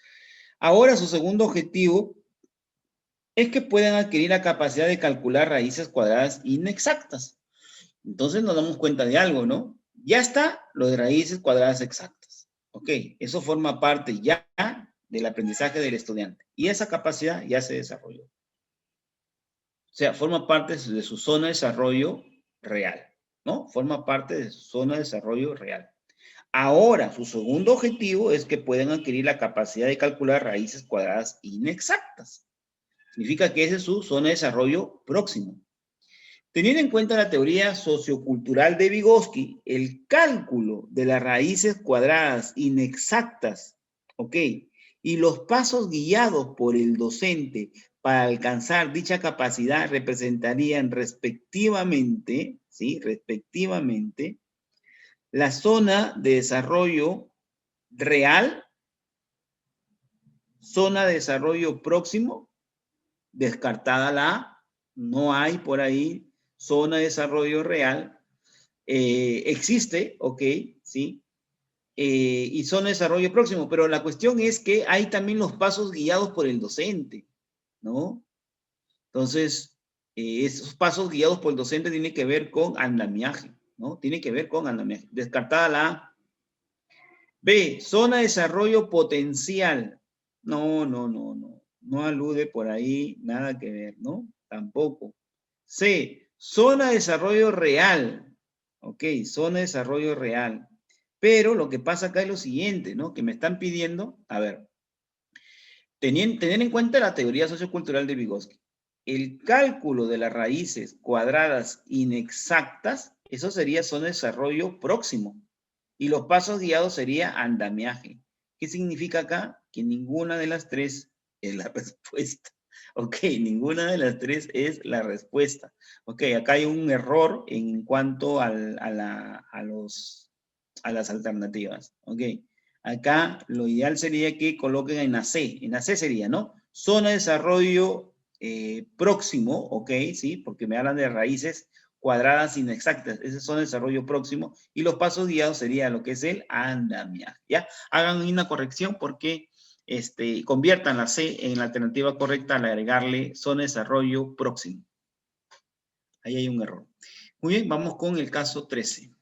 Speaker 1: Ahora su segundo objetivo es que puedan adquirir la capacidad de calcular raíces cuadradas inexactas. Entonces nos damos cuenta de algo, ¿no? Ya está lo de raíces cuadradas exactas. Ok, eso forma parte ya del aprendizaje del estudiante. Y esa capacidad ya se desarrolló. O sea, forma parte de su zona de desarrollo real, ¿no? Forma parte de su zona de desarrollo real. Ahora, su segundo objetivo es que puedan adquirir la capacidad de calcular raíces cuadradas inexactas. Significa que esa es su zona de desarrollo próximo. Teniendo en cuenta la teoría sociocultural de Vygotsky, el cálculo de las raíces cuadradas inexactas, ¿ok? Y los pasos guiados por el docente para alcanzar dicha capacidad representarían respectivamente, ¿sí? Respectivamente, la zona de desarrollo real, zona de desarrollo próximo, descartada la A, no hay por ahí zona de desarrollo real, existe, ok, sí, y zona de desarrollo próximo, pero la cuestión es que hay también los pasos guiados por el docente, ¿no? Entonces, esos pasos guiados por el docente tienen que ver con andamiaje, ¿no? Tiene que ver con andamiaje. Descartada la A. B, zona de desarrollo potencial. No, no, no, no. No alude por ahí, nada que ver, ¿no? Tampoco. C, zona de desarrollo real. Ok, zona de desarrollo real. Pero lo que pasa acá es lo siguiente, ¿no? Que me están pidiendo, a ver, tener en cuenta la teoría sociocultural de Vygotsky. El cálculo de las raíces cuadradas inexactas, eso sería zona de desarrollo próximo. Y los pasos guiados sería andamiaje. ¿Qué significa acá? Que ninguna de las tres es la respuesta. Ok, ninguna de las tres es la respuesta. Ok, acá hay un error en cuanto a las alternativas. Ok, acá lo ideal sería que coloquen en la C. En la C sería, ¿no? Zona de desarrollo próximo, ok, sí, porque me hablan de raíces cuadradas inexactas. Esos son desarrollo próximo. Y los pasos guiados sería lo que es el andamiaje. ¿Ya? Hagan una corrección porque conviertan la C en la alternativa correcta al agregarle zona de desarrollo próximo. Ahí hay un error. Muy bien, vamos con el caso 13.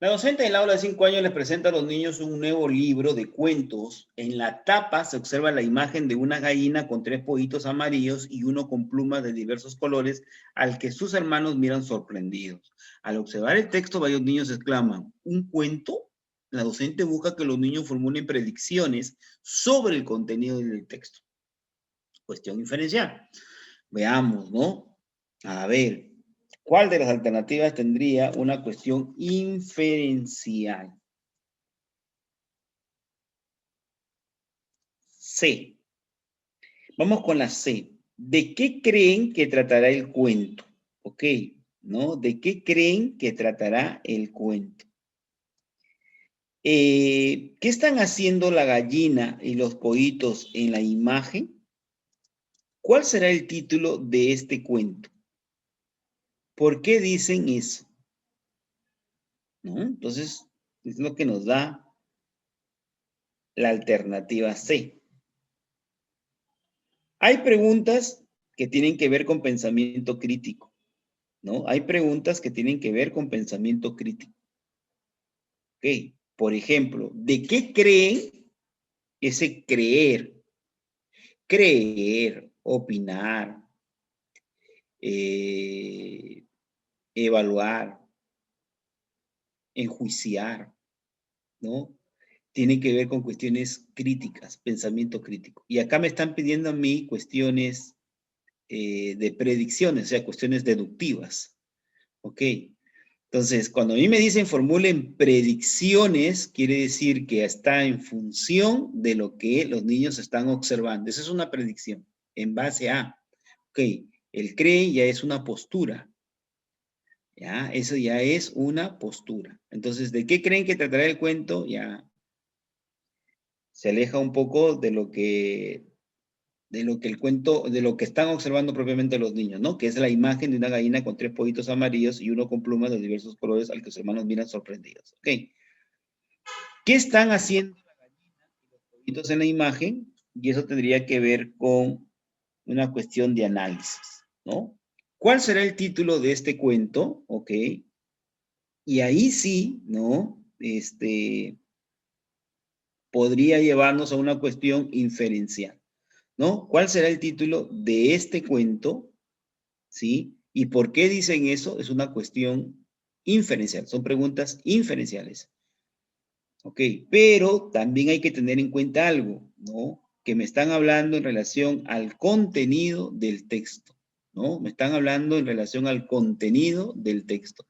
Speaker 1: La docente del aula de 5 años les presenta a los niños un nuevo libro de cuentos. En la tapa se observa la imagen de una gallina con 3 pollitos amarillos y uno con plumas de diversos colores, al que sus hermanos miran sorprendidos. Al observar el texto, varios niños exclaman, ¿un cuento? La docente busca que los niños formulen predicciones sobre el contenido del texto. Cuestión inferencial. Veamos, ¿no? A ver, ¿cuál de las alternativas tendría una cuestión inferencial? C. Vamos con la C. ¿De qué creen que tratará el cuento? Ok, ¿no? ¿De qué creen que tratará el cuento? ¿Qué están haciendo la gallina y los pollitos en la imagen? ¿Cuál será el título de este cuento? ¿Por qué dicen eso? ¿No? Entonces, es lo que nos da la alternativa C. Hay preguntas que tienen que ver con pensamiento crítico, ¿no? Hay preguntas que tienen que ver con pensamiento crítico. Ok, por ejemplo, ¿de qué creen? Ese creer, creer, opinar, eh, evaluar, enjuiciar, ¿no? Tiene que ver con cuestiones críticas, pensamiento crítico. Y acá me están pidiendo a mí cuestiones de predicciones, o sea, cuestiones deductivas. ¿Ok? Entonces, cuando a mí me dicen formulen predicciones, quiere decir que está en función de lo que los niños están observando. Esa es una predicción en base a, ok, el cree ya es una postura, ¿ya? Eso ya es una postura. Entonces, ¿de qué creen que tratará el cuento? Ya se aleja un poco de lo que el cuento, de lo que están observando propiamente los niños, ¿no? Que es la imagen de una gallina con 3 pollitos amarillos y uno con plumas de diversos colores al que sus hermanos miran sorprendidos. ¿Ok? ¿Qué están haciendo la gallina y los pollitos en la imagen? Y eso tendría que ver con una cuestión de análisis, ¿no? ¿Cuál será el título de este cuento? ¿Ok? Y ahí sí, ¿no? Podría llevarnos a una cuestión inferencial, ¿no? ¿Cuál será el título de este cuento? ¿Sí? ¿Y por qué dicen eso? Es una cuestión inferencial, son preguntas inferenciales. ¿Ok? Pero también hay que tener en cuenta algo, ¿no? Que me están hablando en relación al contenido del texto, ¿no? Me están hablando en relación al contenido del texto.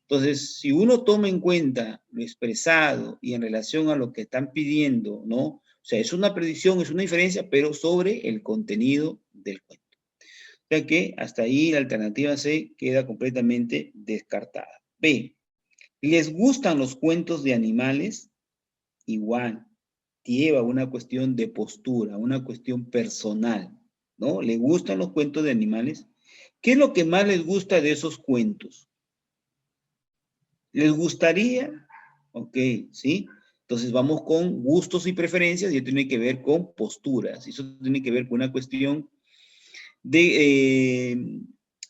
Speaker 1: Entonces, si uno toma en cuenta lo expresado y en relación a lo que están pidiendo, ¿no? O sea, es una predicción, es una inferencia, pero sobre el contenido del cuento. O sea que hasta ahí la alternativa C queda completamente descartada. B. ¿Les gustan los cuentos de animales? Igual, lleva una cuestión de postura, una cuestión personal, ¿no? ¿Le gustan los cuentos de animales? ¿Qué es lo que más les gusta de esos cuentos? ¿Les gustaría? Ok, ¿sí? Entonces vamos con gustos y preferencias y eso tiene que ver con posturas. Eso tiene que ver con una cuestión de,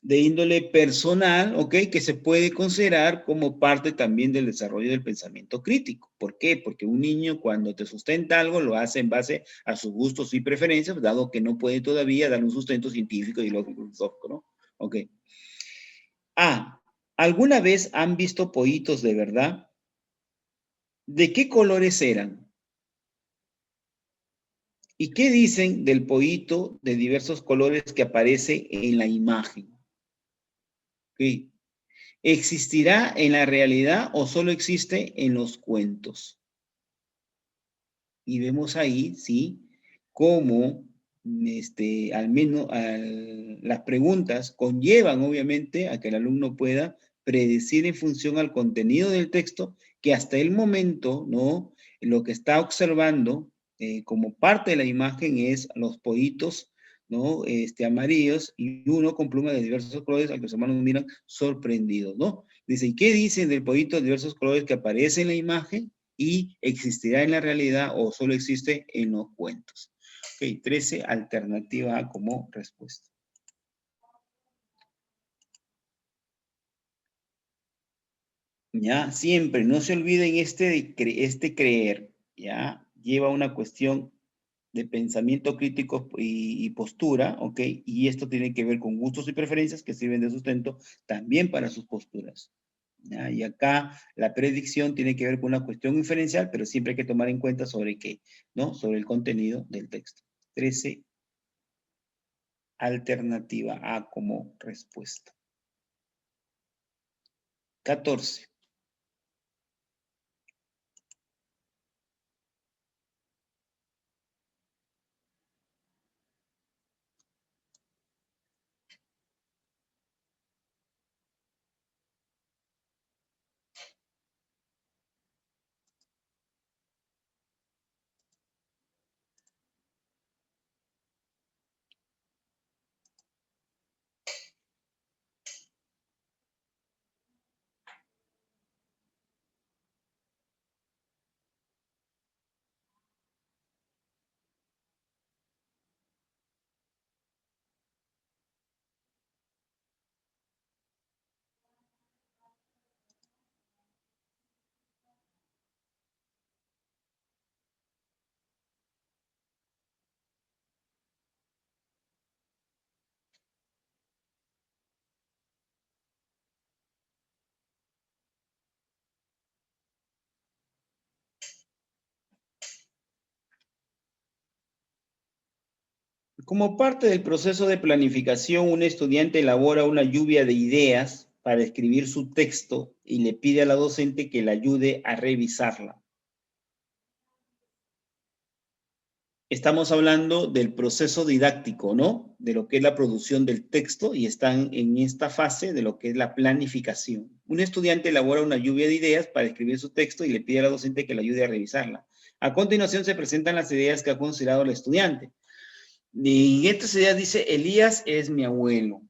Speaker 1: de índole personal, ¿ok? Que se puede considerar como parte también del desarrollo del pensamiento crítico. ¿Por qué? Porque un niño cuando te sustenta algo lo hace en base a sus gustos y preferencias, dado que no puede todavía dar un sustento científico y lógico, ¿no? Ok. Ah, ¿alguna vez han visto pollitos de verdad? ¿De qué colores eran? ¿Y qué dicen del pollito de diversos colores que aparece en la imagen? ¿Sí? ¿Existirá en la realidad o solo existe en los cuentos? Y vemos ahí, ¿sí? Cómo al menos las preguntas conllevan obviamente a que el alumno pueda predecir en función al contenido del texto que hasta el momento, ¿no? Lo que está observando como parte de la imagen es los pollitos, ¿no? Amarillos y uno con plumas de diversos colores a que los hermanos miran sorprendidos, ¿no? Dice, ¿y qué dicen del pollito de diversos colores que aparece en la imagen? Y existirá en la realidad o solo existe en los cuentos. Ok, 13, alternativa A como respuesta. Ya, siempre, no se olviden este creer, ya, lleva una cuestión de pensamiento crítico y postura, ok, y esto tiene que ver con gustos y preferencias que sirven de sustento también para sus posturas. ¿Ya? Y acá la predicción tiene que ver con una cuestión inferencial, pero siempre hay que tomar en cuenta sobre qué, ¿no? Sobre el contenido del texto. 13, alternativa A como respuesta. 14. Como parte del proceso de planificación, un estudiante elabora una lluvia de ideas para escribir su texto y le pide a la docente que le ayude a revisarla. Estamos hablando del proceso didáctico, ¿no? De lo que es la producción del texto y están en esta fase de lo que es la planificación. Un estudiante elabora una lluvia de ideas para escribir su texto y le pide a la docente que le ayude a revisarla. A continuación se presentan las ideas que ha considerado el estudiante. Y en estas ideas dice, Elías es mi abuelo.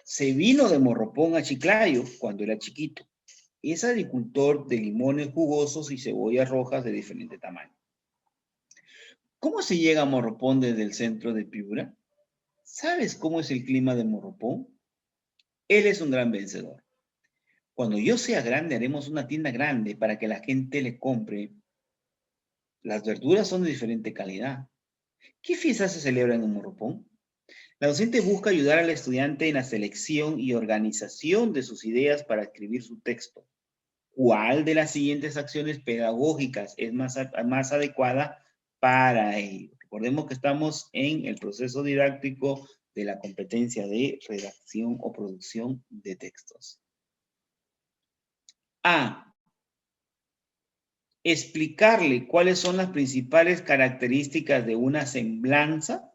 Speaker 1: Se vino de Morropón a Chiclayo cuando era chiquito. Es agricultor de limones jugosos y cebollas rojas de diferente tamaño. ¿Cómo se llega a Morropón desde el centro de Piura? ¿Sabes cómo es el clima de Morropón? Él es un gran vencedor. Cuando yo sea grande, haremos una tienda grande para que la gente le compre. Las verduras son de diferente calidad. ¿Qué fiestas se celebran en Morropón? La docente busca ayudar al estudiante en la selección y organización de sus ideas para escribir su texto. ¿Cuál de las siguientes acciones pedagógicas es más adecuada para ello? Recordemos que estamos en el proceso didáctico de la competencia de redacción o producción de textos. A. Explicarle cuáles son las principales características de una semblanza.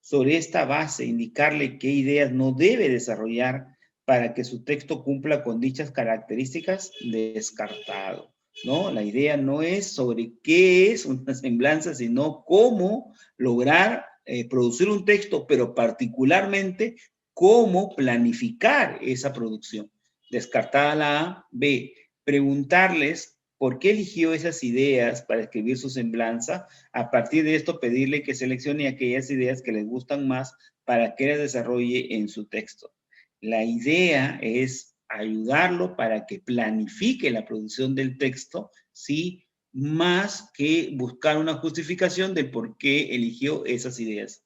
Speaker 1: Sobre esta base, indicarle qué ideas no debe desarrollar para que su texto cumpla con dichas características, descartado, ¿no? La idea no es sobre qué es una semblanza, sino cómo lograr producir un texto, pero particularmente cómo planificar esa producción. Descartada la A. B. Preguntarles por qué eligió esas ideas para escribir su semblanza. A partir de esto, pedirle que seleccione aquellas ideas que les gustan más para que las desarrolle en su texto. La idea es ayudarlo para que planifique la producción del texto, ¿sí? Más que buscar una justificación de por qué eligió esas ideas.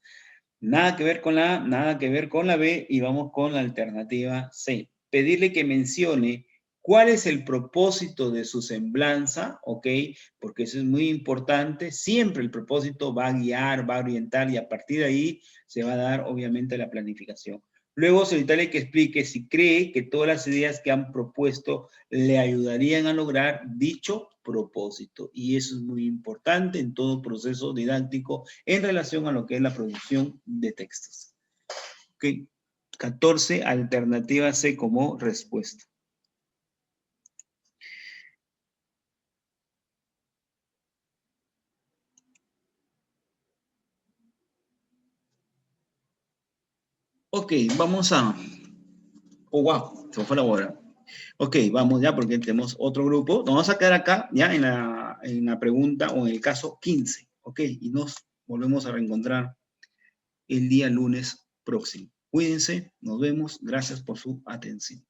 Speaker 1: Nada que ver con la A, nada que ver con la B, y vamos con la alternativa C. Pedirle que mencione cuál es el propósito de su semblanza, ¿ok? Porque eso es muy importante. Siempre el propósito va a guiar, va a orientar, y a partir de ahí se va a dar, obviamente, la planificación. Luego solicitarle que explique si cree que todas las ideas que han propuesto le ayudarían a lograr dicho propósito. Y eso es muy importante en todo proceso didáctico en relación a lo que es la producción de textos. Ok, 14, alternativa C como respuesta. Ok, vamos a... Oh, wow, se fue la hora. Ok, vamos ya porque tenemos otro grupo. Nos vamos a quedar acá ya en la pregunta o en el caso 15. Ok, y nos volvemos a reencontrar el día lunes próximo. Cuídense, nos vemos. Gracias por su atención.